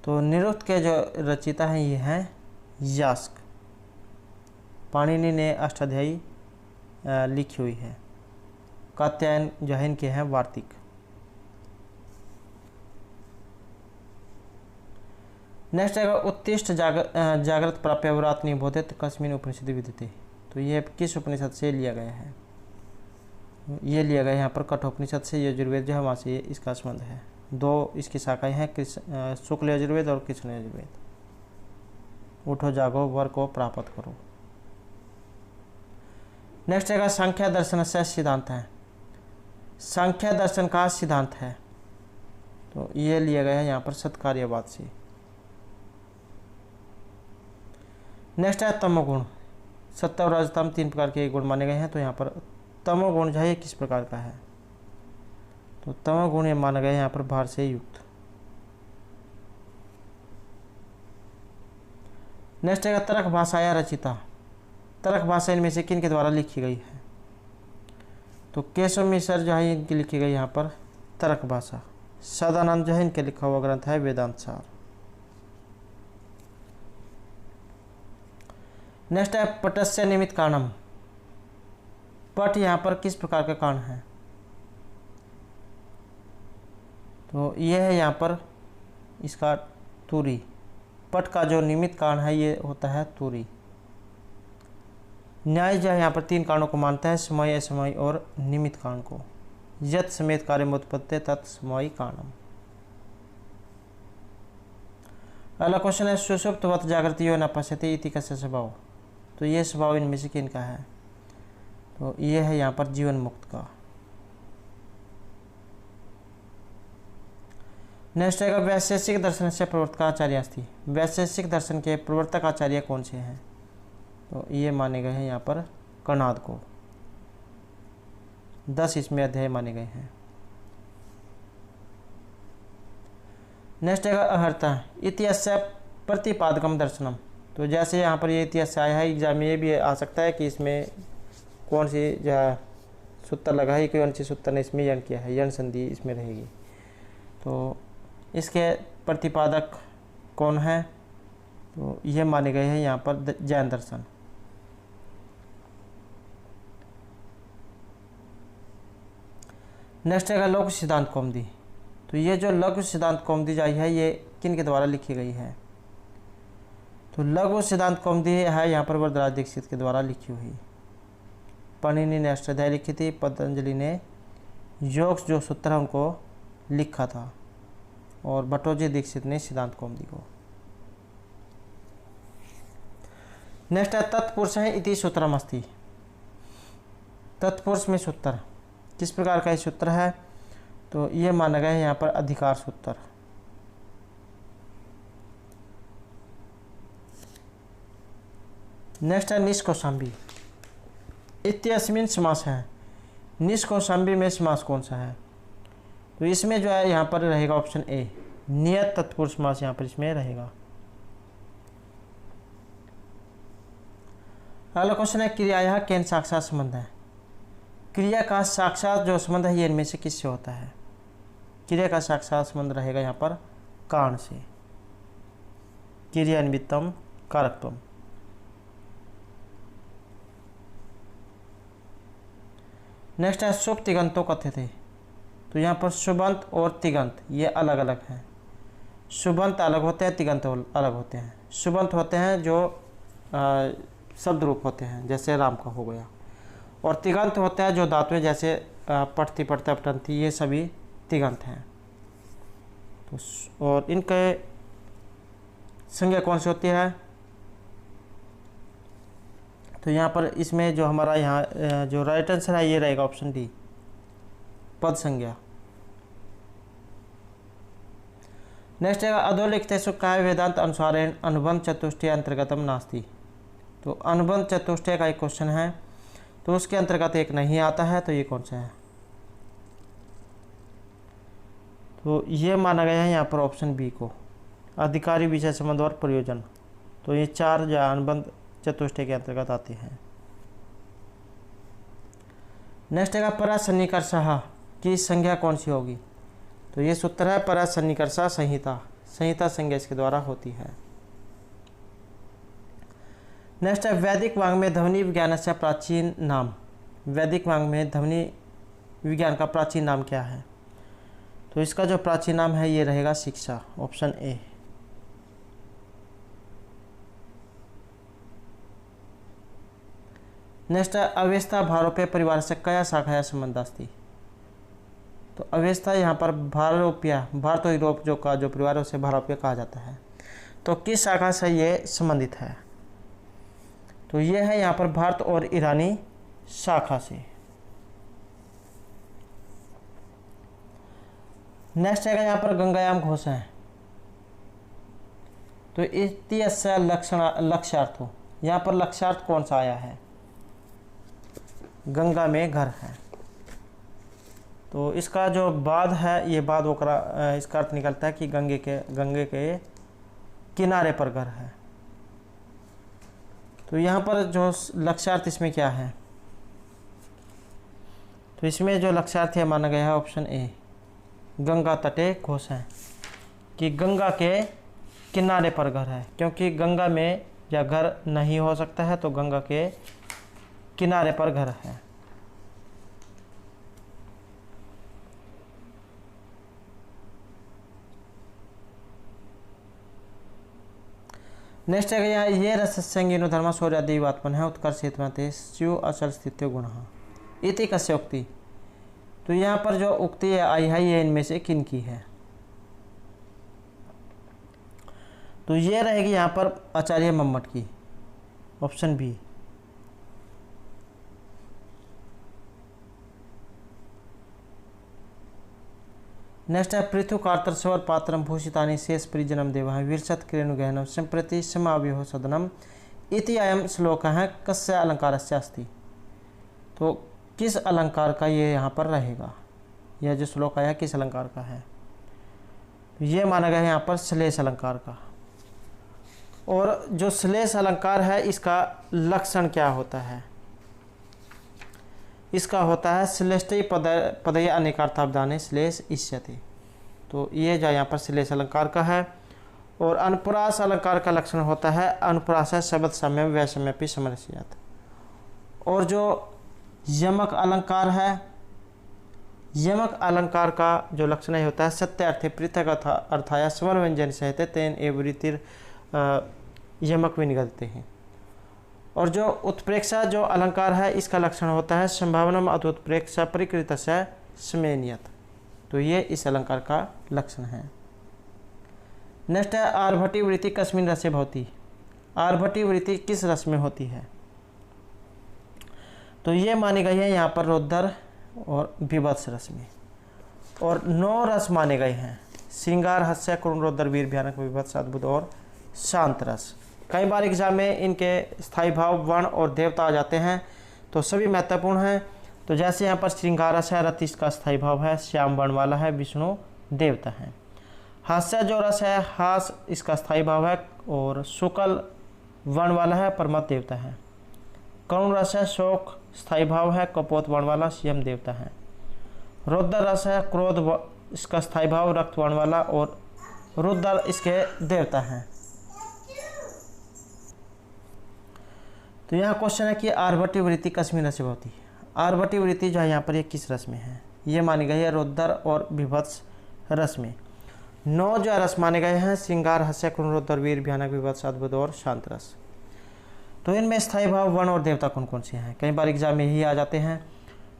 तो निरुक्त के जो रचयिता हैं ये हैं यास्क। पाणिनि ने अष्टाध्यायी लिखी हुई है। कात्यायन जो है इनके हैं वार्तिक। नेक्स्ट आएगा उत्तिष्ठ जागृत प्राप्य व्रात निबोधित कस्मिन उपनिषद विद्यते, तो ये किस उपनिषद से लिया गया है? ये लिया गया है यहाँ पर कठोपनिषद से। यजुर्वेद जो है वहाँ से इसका संबंध है। दो इसकी शाखाएं हैं, शुक्ल यजुर्वेद और कृष्ण यजुर्वेद। उठो जागो वर को प्राप्त करो। नेक्स्ट आएगा संख्या दर्शन से सिद्धांत है, संख्या दर्शन का सिद्धांत है, तो ये लिया गया है यहाँ पर सत्कार्यवाद से। नेक्स्ट है तमोगुण, सत्व और रजतम 3 प्रकार के गुण माने गए हैं, तो यहाँ पर तमोगुण जो है किस प्रकार का है? तो तमोगुण ये माना गया है यहाँ पर भार से युक्त। नेक्स्ट है तर्क भाषाया रचिता, तर्क भाषा इनमें से किन के द्वारा लिखी गई है? तो केशव मिश्र जो है इनकी लिखी गई यहाँ पर तर्क भाषा। सदानंद जो है इनके लिखा हुआ ग्रंथ है वेदांत सार। नेक्स्ट है पटस्य निमित्त कारणम, पट यहाँ पर किस प्रकार का कारण है? तो यह है यहाँ पर इसका तुरी। पट का जो निमित्त कारण है ये होता है तुरी। न्याय जो है यहाँ पर 3 कारणों को मानता है, समय, असमय और निमित्त कारण को। यत समेत कार्य उत्पत्ति तत्समय कारणम। अगला क्वेश्चन है सुषुप्तवत जागृति यो न पश्यति इति कस्य स्वभाव, तो ये स्वभाव इनमें से किन का है? तो ये है यहाँ पर जीवन मुक्त का। नेक्स्ट आएगा वैशेषिक दर्शन से प्रवर्तक आचार्य अस्ति, वैशेषिक दर्शन के प्रवर्तक आचार्य कौन से हैं? तो ये माने गए हैं यहाँ पर कणाद को। 10 इसमें अध्याय माने गए हैं। नेक्स्ट आएगा अहर्ता इतिहास प्रतिपादकम दर्शनम, तो जैसे यहाँ पर ये इतिहास आया है, एग्जाम में ये भी आ सकता है कि इसमें कौन सी जो सूत्र लगा है, कौन सी सूत्र ने इसमें यण किया है, यण संधि इसमें रहेगी। तो इसके प्रतिपादक कौन है? तो ये माने गए हैं यहाँ पर जैन दर्शन। नेक्स्ट है लघु सिद्धांत कौमुदी, तो ये जो लघु सिद्धांत कौमुदी आई है ये किन के द्वारा लिखी गई है? तो लघु सिद्धांत कौमुदी है यहाँ पर वरदराज दीक्षित के द्वारा लिखी हुई। पाणिनि ने अष्टाध्यायी लिखी थी, पतंजलि ने योग जो सूत्र है उनको लिखा था, और भट्टोजी दीक्षित ने सिद्धांत कौमुदी को। नेक्स्ट है तत्पुरुष है इति सूत्रम अस्ति, तत्पुरुष में सूत्र किस प्रकार का ये सूत्र है? तो ये माना गया है यहाँ पर अधिकार सूत्र। नेक्स्ट है निष्कौशाम्बी इत्यस्मिन् समास है, निष्कौशाम्बी में समास कौन सा है? तो इसमें जो है यहाँ पर रहेगा ऑप्शन ए, नियत तत्पुरुष समास यहाँ पर इसमें रहेगा। अगला क्वेश्चन है क्रिया केन साक्षात संबंध है, क्रिया का साक्षात जो संबंध है ये इनमें से किससे होता है? क्रिया का साक्षात संबंध रहेगा यहाँ पर कारण से, क्रियान्वितम कारकत्वम। नेक्स्ट है शुभ तिगंतों कथ्य थे, तो यहाँ पर शुभंत और तिगंत ये अलग अलग हैं। शुभंत अलग होते हैं, तिगंत अलग होते हैं। शुभंत होते हैं जो शब्द रूप होते हैं, जैसे राम का हो गया। और तिगंत होता है जो धातुएं जैसे पठती पढ़ता पटंती, ये सभी तिगंत हैं। तो और इनके संज्ञा कौन सी होती है? तो यहाँ पर इसमें जो हमारा यहाँ जो राइट आंसर है ये रहेगा ऑप्शन डी, पद संज्ञा। नेक्स्ट है अधोलिखितेषु काय वेदांत अनुसारेण अनुबंध चतुष्टय अंतर्गतम नास्ति। तो अनुबंध चतुष्टय का एक क्वेश्चन है, तो उसके अंतर्गत एक नहीं आता है, तो ये कौन सा है? तो ये माना गया है यहाँ पर ऑप्शन बी को, अधिकारी विषय संबंध और प्रयोजन। तो ये 4 जो अनुबंध चतुष्टय के अंतर्गत आते हैं। नेक्स्ट है परासन्निकर्षः की संज्ञा कौन सी होगी? तो ये सूत्र है परासन्निकर्षः संहिता, संहिता संज्ञा इसके द्वारा होती है। नेक्स्ट है वैदिक वांग में ध्वनि विज्ञान से प्राचीन नाम। वैदिक वांग में ध्वनि विज्ञान का प्राचीन नाम क्या है? तो इसका जो प्राचीन नाम है ये रहेगा शिक्षा, ऑप्शन ए। नेक्स्ट है अवस्था भारोप्य परिवार से कया शाखाया संबंध अस्ति। तो अवस्था यहाँ पर भारोप्य, भारत और यूरोप जो का जो परिवार है उसे भारोप्य कहा जाता है। तो किस शाखा से ये संबंधित है? तो ये है यहाँ पर भारत और ईरानी शाखा से। नेक्स्ट है यहाँ पर गंगायाम घोष है। तो इत्यस्य लक्ष्यार्थो, यहाँ पर लक्ष्यार्थ कौन सा आया है? गंगा में घर है। तो इसका जो बाद है ये बाद वकरा, इसका अर्थ निकलता है कि गंगे के किनारे पर घर है। तो यहाँ पर जो लक्ष्यार्थ इसमें क्या है? तो इसमें जो लक्ष्यार्थ है माना गया है ऑप्शन ए, गंगा तटे घोष है, कि गंगा के किनारे पर घर है, क्योंकि गंगा में या घर नहीं हो सकता है, तो गंगा के किनारे पर घर है। नेक्स्ट है यहाँ ये रससंगीनो धर्म शौर्यादिवात्मन है उत्कर्षितमते स्यु अचल स्थित्यो गुण इति कस्य उक्ति। तो यहाँ पर जो उक्ति आई है ये इनमें से किन की है? तो ये रहेगी यहाँ पर आचार्य मम्मट की, ऑप्शन बी। नेक्स्ट है पृथु कार्तस्वर पात्रम भूषितानि शेष परिजनम देवः विरसत क्रेणुगहनम संप्रति समाव्योः सदनम इति अयम श्लोक है कस्य अलंकारस्य अस्ति। तो किस अलंकार का ये यहाँ पर रहेगा? यह जो श्लोक आया किस अलंकार का है? तो ये माना गया है यहाँ पर श्लेष अलंकार का। और जो श्लेष अलंकार है इसका लक्षण क्या होता है? इसका होता है श्लेष्टि पदय अनेकार्थावधाने श्लेष इष्यते। तो ये जो यहाँ पर श्लेष अलंकार का है। और अनुप्रास अलंकार का लक्षण होता है अनुप्रास शब्द समय वैषम्यपि समरस्यात्। और जो यमक अलंकार है, यमक अलंकार का जो लक्षण होता है सत्य अर्थे पृथक अर्थाया स्वर व्यंजन सहित तेन एव रीतिर यमक भी निकलते हैं। और जो उत्प्रेक्षा जो अलंकार है इसका लक्षण होता है संभावना अतुत्प्रेक्षा परिकृत से स्मेनियत। तो ये इस अलंकार का लक्षण है। नेक्स्ट है आर्भटी वृत्ति कस्मिन रसे भवति। आर्भटी वृत्ति किस रस में होती है? तो ये मानी गई है यहाँ पर रौद्र और विभत्स रस में। और 9 रस माने गए हैं, श्रृंगार, हास्य, करुण, रौद्र, वीर, भयानक, विभत्स, अद्भुत और शांत रस। कई बार एग्जाम में इनके स्थायी भाव वर्ण और देवता आ जाते हैं, तो सभी महत्वपूर्ण हैं। तो जैसे यहाँ पर श्रृंगार रस है, रति इसका स्थायी भाव है, श्याम वर्ण वाला है, विष्णु देवता है। हास्य जो रस है, हास इसका स्थायी भाव है और शुक्ल वर्ण वाला है, परमत देवता है। करुण रस है, शोक स्थायी भाव है, कपोत वर्ण वाला, यम देवता है। रौद्र रस है, क्रोध इसका स्थायी भाव, रक्त वर्ण वाला और रुद्र इसके देवता हैं। तो यहाँ क्वेश्चन है कि आर्भटी वृत्ति कस्मिन रसे भवति। आर्भटी वृत्ति जो है यहाँ पर ये किस रस में है? ये मानी गई है रौद्र और विभत्स रस में। 9 जो रस माने गए हैं श्रृंगार, हास्य, करुण, रौद्र, वीर, भयानक, विभत्स, अद्भुत और शांत रस। तो इनमें स्थायी भाव वर्ण और देवता कौन कौन से हैं, कई बार एग्जाम में ही आ जाते हैं।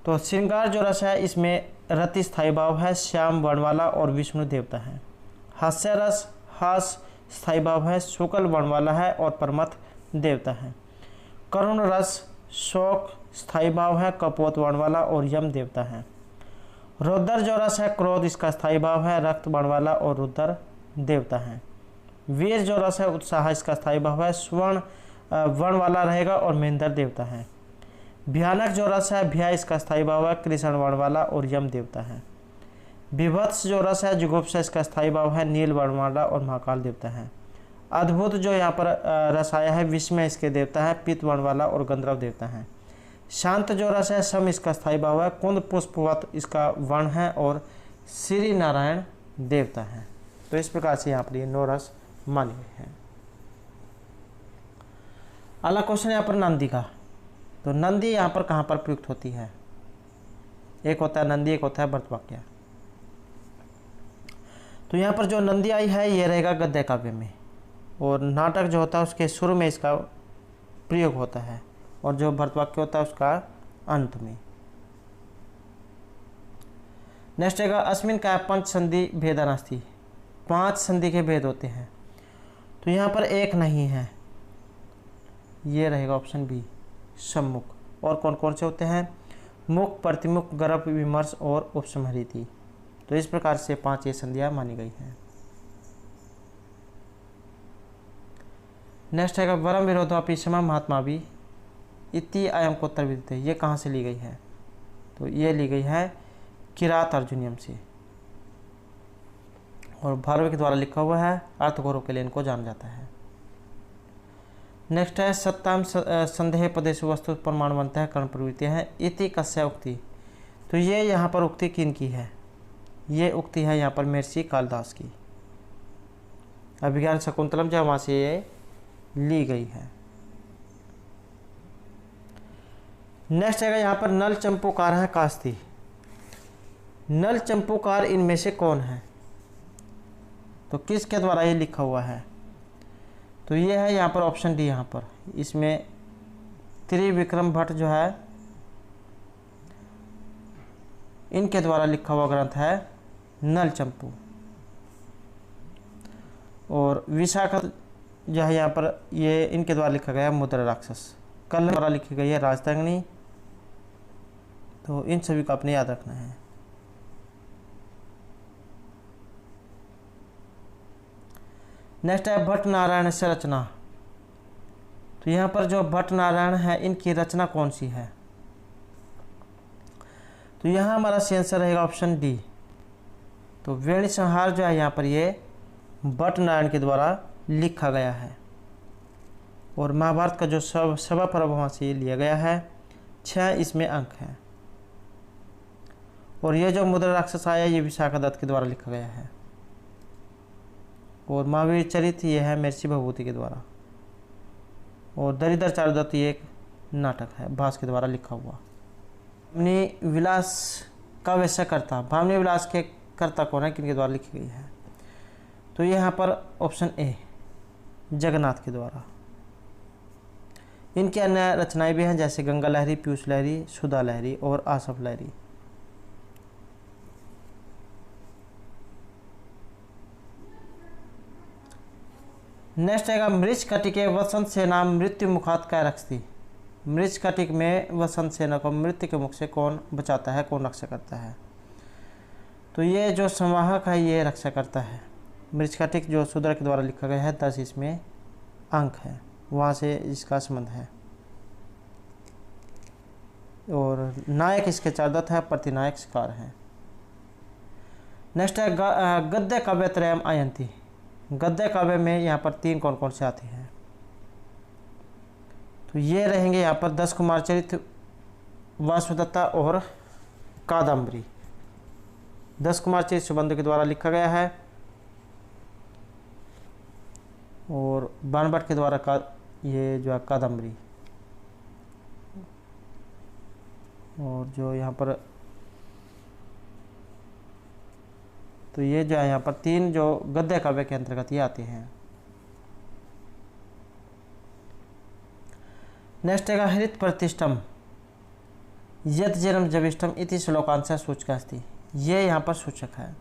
तो श्रृंगार जो रस है इसमें रति स्थायी भाव है, श्याम वर्ण वाला और विष्णु देवता है। हास्य रस हास स्थायी भाव है, शुक्ल वर्ण वाला है और परमथ देवता है। करुण रस शोक स्थायी भाव है, कपोत वर्ण वाला और यम देवता है। रौद्र जो रस है क्रोध इसका स्थायी भाव है, रक्त वर्ण वाला और रुद्र देवता है। वीर जो रस है उत्साह इसका स्थायी भाव है, स्वर्ण वर्ण वाला रहेगा और महेंद्र देवता है। भयानक जो रस है भया इसका स्थायी भाव है, कृष्ण वर्ण वाला और यम देवता है। विभत्स जो रस है जुगुप्सा इसका स्थायी भाव है, नील वर्ण वाला और महाकाल देवता है। अद्भुत जो यहाँ पर रस आया है विस्मय इसके देवता है, पित्त वर्ण वाला और गंधर्व देवता है। शांत जो रस है सम इसका स्थायी भाव है, कुंद पुष्पवत इसका वर्ण है और श्री नारायण देवता है। तो इस प्रकार से यहाँ पर ये 9 रस माने गए हैं। अगला क्वेश्चन यहाँ पर नंदी का। तो नंदी यहाँ पर कहाँ पर प्रयुक्त होती है, एक होता है नंदी एक होता है भरतवाक्य। तो यहाँ पर जो नंदी आई है ये रहेगा गद्य काव्य में, और नाटक जो होता है उसके शुरू में इसका प्रयोग होता है, और जो भरतवाक्य होता है उसका अंत में। नेक्स्ट रहेगा अस्मिन का पंच संधि भेदा नास्ति, 5 संधि के भेद होते हैं। तो यहाँ पर एक नहीं है, ये रहेगा ऑप्शन बी सम्मुख। और कौन कौन से होते हैं, मुख प्रतिमुख गर्भ विमर्श और उपसंहरिति। तो इस प्रकार से 5 ये संधियाँ मानी गई हैं। नेक्स्ट है वरम विरोधापि सम महात्मा भी इति अयम को उत्तर विदिते, ये कहाँ से ली गई है, तो ये ली गई है किरात अर्जुनियम से, और भारव के द्वारा लिखा हुआ है, अर्थ गौरव के लिए इनको जाना जाता है। नेक्स्ट है सत्ताम संदेह पदेश वस्तु प्रमाण बनता है कर्ण प्रवृत्ति है इति कस्य उक्ति। तो ये यहाँ पर उक्ति किन की है, ये उक्ति है यहाँ पर महर्षि कालिदास की, अभिज्ञान शकुंतलम जो वहाँ से ये ली गई है। नेक्स्ट है यहाँ पर नल चंपूकार है कास्ती। नल चंपूकार इनमें से कौन है, तो किसके द्वारा ये लिखा हुआ है, तो ये है यहाँ पर ऑप्शन डी। यहाँ पर इसमें त्रिविक्रम भट्ट जो है इनके द्वारा लिखा हुआ ग्रंथ है नल चंपू, और विशाखा जो है यहाँ पर ये इनके द्वारा लिखा गया मुद्रा राक्षस। कल द्वारा लिखी गई है राजतंगनी। तो इन सभी को आपने याद रखना है। नेक्स्ट है भट्ट नारायण से रचना। तो यहाँ पर जो भट्ट नारायण है इनकी रचना कौन सी है, तो यहाँ हमारा सही आंसर रहेगा ऑप्शन डी। तो वेणी संहार जो है यहाँ पर ये भट्ट नारायण के द्वारा लिखा गया है, और महाभारत का जो सभा पर्व वहाँ से लिया गया है। 6 इसमें अंक हैं, और ये जो मुद्रा राक्षस आया ये विशाखा दत्त के द्वारा लिखा गया है, और महावीर चरित ये है महर्षि भभूति के द्वारा, और दरिद्र चारुदत्त ये एक नाटक है भास के द्वारा लिखा हुआ। भामिनी विलास का वैसा करता, भामिनी विलास के कर्ता कौन है, किनके द्वारा लिखी गई है, तो ये यहाँ पर ऑप्शन ए जगन्नाथ के द्वारा। इनकी अन्य रचनाएं भी हैं जैसे गंगा लहरी, पीयूष लहरी, सुधा लहरी और आसफ लहरी। नेक्स्ट है मृच कटिके वसंत सेना मृत्यु मुखात क्या रखती। मृच कटिक में वसंत सेना को मृत्यु के मुख से कौन बचाता है, कौन रक्षा करता है, तो ये जो संवाहक है ये रक्षा करता है। मृच कटिक जो शूद्र के द्वारा लिखा गया है 10 इसमें अंक है, वहाँ से इसका संबंध है। और नायक इसके चारदत्त है, प्रतिनायक शिकार है। नेक्स्ट है गद्य काव्य त्रयम आयंती। गद्य काव्य में यहाँ पर 3 कौन कौन से आते हैं, तो ये रहेंगे यहाँ पर 10 कुमार चरित, वासुदत्ता और कादम्बरी। 10 कुमार चरित सुबंध के द्वारा लिखा गया है, और बाणभट्ट के द्वारा का ये जो है कादम्बरी। और जो यहाँ पर तो ये जो है यहाँ पर 3 जो गद्य काव्य के अंतर्गत ये आते हैं। नेक्स्ट है हरित प्रतिष्ठम यत जन्म जविष्ठम इति श्लोकांश सूचक अस्ति। ये यहाँ पर सूचक है,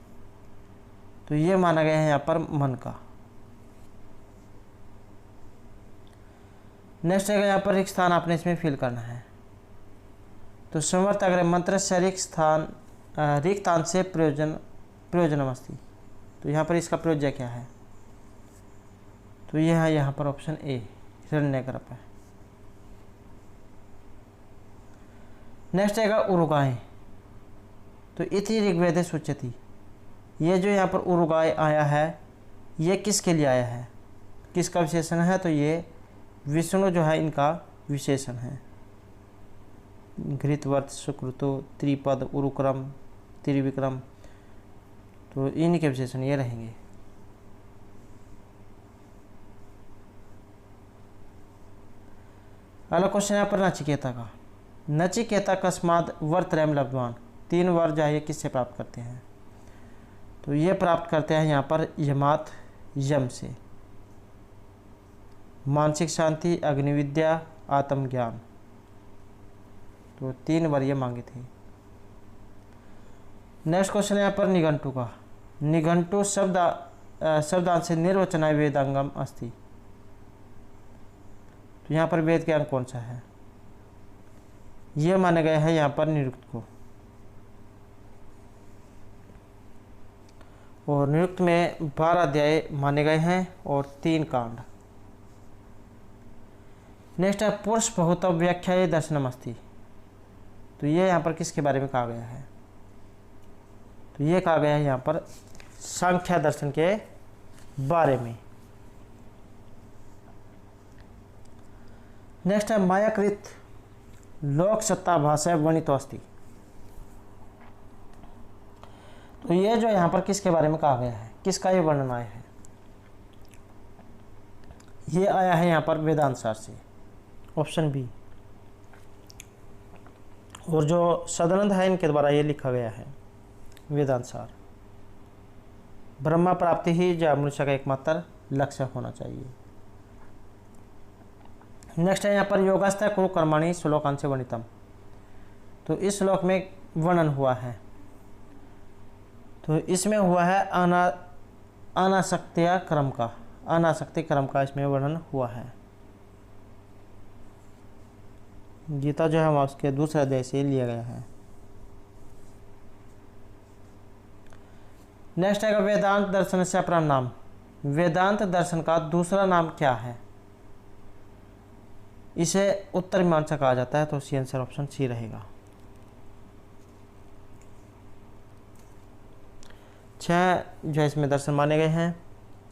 तो ये माना गया है यहाँ पर मन का। नेक्स्ट है यहाँ पर रिक्त स्थान आपने इसमें फिल करना है। तो समर्थ अग्र मंत्र से रिक्त स्थान से प्रयोजनम अस्ति। तो यहाँ पर इसका प्रयोज्य क्या है? तो यह है यहाँ पर ऑप्शन ए हिरण्यगर्भ है। नेक्स्ट आएगा उरुगाय। तो इति ऋग्वेद सूच्यति। ये जो यहाँ पर उरुगाय आया है ये किसके लिए आया है, किसका विशेषण है? तो ये विष्णु जो है इनका विशेषण है। घृतवर्त सुकृतो त्रिपद उरुक्रम त्रिविक्रम, तो इन्हीं के विशेषण ये रहेंगे। अगला क्वेश्चन यहाँ पर नचिकेता का। नचिकेता कस्माद वरत्रयम लब्धवान। 3 वर जो है किससे प्राप्त करते हैं? तो ये प्राप्त करते हैं यहाँ पर यमात यम से। मानसिक शांति, अग्निविद्या, आत्मज्ञान, तो 3 वर ये मांगे थे। नेक्स्ट क्वेश्चन है यहाँ पर निघंटु का। निघंटु शब्दांश से निर्वचनाय वेदांगम अस्ति। तो यहाँ पर वेद के अंग कौन सा है? ये माने गए हैं यहाँ पर निरुक्त को। और निरुक्त में 12 अध्याय माने गए हैं और 3 कांड। नेक्स्ट है पुरुष बहुत व्याख्या दर्शनम अस्ति। तो ये यहाँ पर किसके बारे में कहा गया है? तो ये कहा गया है यहाँ पर सांख्य दर्शन के बारे में। नेक्स्ट है मायाकृत लोक सत्ता भाषा वणितोस्ति। तो ये जो यहाँ पर किसके बारे में कहा गया है, किसका ये वर्णन आया है? ये आया है यहाँ पर वेदांत सार से, ऑप्शन बी। और जो सदानंद है इनके द्वारा ये लिखा गया है वेदांत सार। ब्रह्मा प्राप्ति ही जो मनुष्य का एकमात्र लक्ष्य होना चाहिए। नेक्स्ट है यहाँ पर योगस्थ कुरु कर्माणि श्लोकांश वर्णितम। तो इस श्लोक में वर्णन हुआ है, तो इसमें हुआ है अनासक्तिया क्रम का, अनासक्ति क्रम का इसमें वर्णन हुआ है। गीता जो है वह उसके दूसरे अध्याय से लिया गया है। नेक्स्ट है वेदांत दर्शन से अपना नाम। वेदांत दर्शन का दूसरा नाम क्या है? इसे उत्तर मीमांसा कहा जाता है। तो सी आंसर ऑप्शन सी रहेगा। 6 जो इसमें दर्शन माने गए हैं,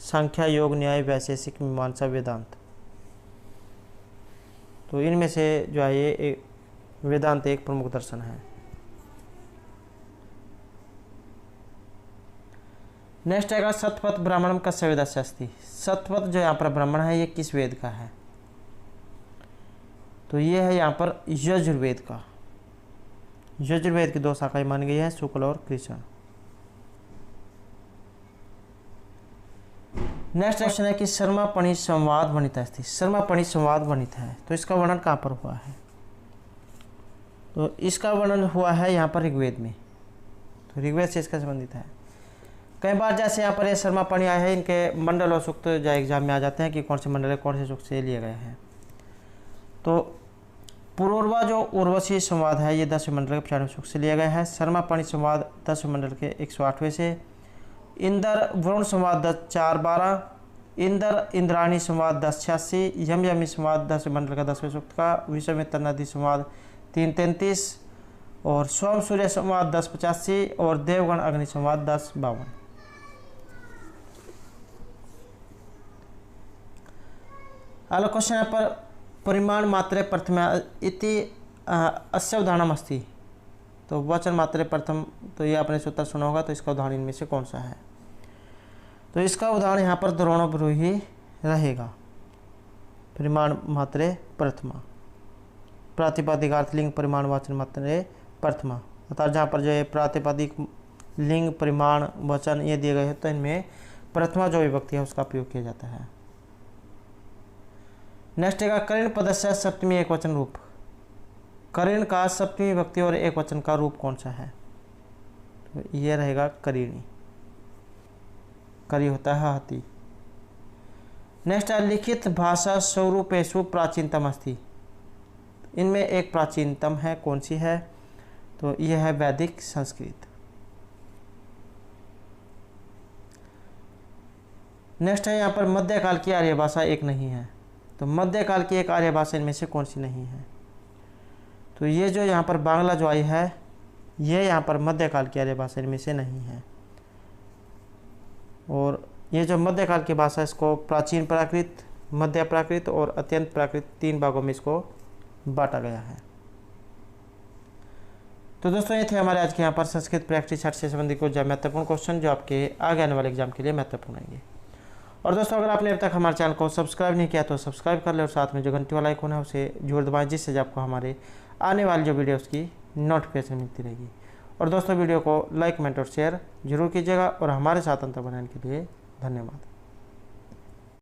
सांख्य, योग, न्याय, वैशेषिक, मीमांसा, वेदांत। तो इनमें से जो है ये वेदांत एक प्रमुख दर्शन है। नेक्स्ट आएगा सतपथ ब्राह्मणम कस्य वेदस्य अस्ति। सतपथ जो यहाँ पर ब्राह्मण है ये किस वेद का है? तो ये है यहाँ पर यजुर्वेद का। यजुर्वेद की 2 शाखाएं मानी गई है, शुक्ल और कृष्ण। नेक्स्ट क्वेश्चन है कि शर्मापणि संवाद वर्णित अस्ति। शर्मापणि संवाद वर्णित है, तो इसका वर्णन कहाँ पर हुआ है? तो इसका वर्णन हुआ है यहाँ पर ऋग्वेद में। तो ऋग्वेद से इसका संबंधित है। कई बार जैसे यहाँ पर ये शर्मापणि आए हैं, इनके मंडल और सूक्त जो एग्जाम में आ जाते हैं कि कौन से मंडल है, कौन से सूक्त से लिए गए हैं। तो पूर्वा जो उर्वशी संवाद है ये 10वें मंडल के 95 सूक्त से लिया गया है। शर्मापणि संवाद 10वें मंडल के 108वें से। इंद्र वरुण संवाद 10-4-12। इंद्र इंद्राणी संवाद 10-86। यम यमी संवाद 10वें मंडल का 10वें सूक्त का। विश्वामित्र नदी संवाद 3-33। और सोम सूर्य संवाद 10-85 और देवगण अग्नि संवाद 10-52। अगला क्वेश्चन यहाँ पर परिमाण मात्रे प्रथम इति अस्य उदाहरणम अस्ति। तो वचन मात्रे प्रथम, तो ये आपने सूत्र सुना होगा। तो इसका उदाहरण इनमें से कौन सा है? तो इसका उदाहरण यहाँ पर द्रोणोब्रूहि रहेगा। परिमाण मात्रे प्रथमा, प्रातिपदिकार्थ लिंग परिमाण वचन मात्रे प्रथमा। अर्थात जहाँ पर जो है प्रातिपदिक लिंग परिमाण वचन ये दिए गए हैं, तो इनमें प्रथमा जो विभक्ति है उसका प्रयोग किया जाता है। नेक्स्ट है करीण पदस्य सप्तमी एकवचन रूप। करीण का सप्तमी विभक्ति और एकवचन का रूप कौन सा है? तो ये रहेगा करीणी। करी होता है हाथी। नेक्स्ट है लिखित भाषा स्वरूपेषु प्राचीनतम अस्ति। इनमें एक प्राचीनतम है, कौन सी है? तो यह है वैदिक संस्कृत। नेक्स्ट है यहाँ पर मध्यकाल की आर्य भाषा एक नहीं है। तो मध्यकाल की एक आर्य भाषा इनमें से कौन सी नहीं है? तो ये जो यहाँ पर बांग्ला जो आई है, ये यहाँ पर मध्यकाल की आर्य भाषा इनमें से नहीं है। और ये जो मध्यकाल की भाषा, इसको प्राचीन प्राकृत, मध्य प्राकृत और अत्यंत प्राकृत 3 भागों में इसको बांटा गया है। तो दोस्तों ये थे हमारे आज के यहाँ पर संस्कृत प्रैक्टिस सेट से संबंधित कुछ महत्वपूर्ण क्वेश्चन जो आपके आगे आने वाले एग्जाम के लिए महत्वपूर्ण आएंगे। और दोस्तों अगर आपने अब तक हमारे चैनल को सब्सक्राइब नहीं किया तो सब्सक्राइब कर ले और साथ में जो घंटी वाला आइकन है उसे जरूर दबाएं, जिससे आपको हमारे आने वाली जो वीडियोस की नोटिफिकेशन मिलती रहेगी। और दोस्तों वीडियो को लाइक, कमेंट और शेयर जरूर कीजिएगा और हमारे साथ अंतर बनाने के लिए धन्यवाद।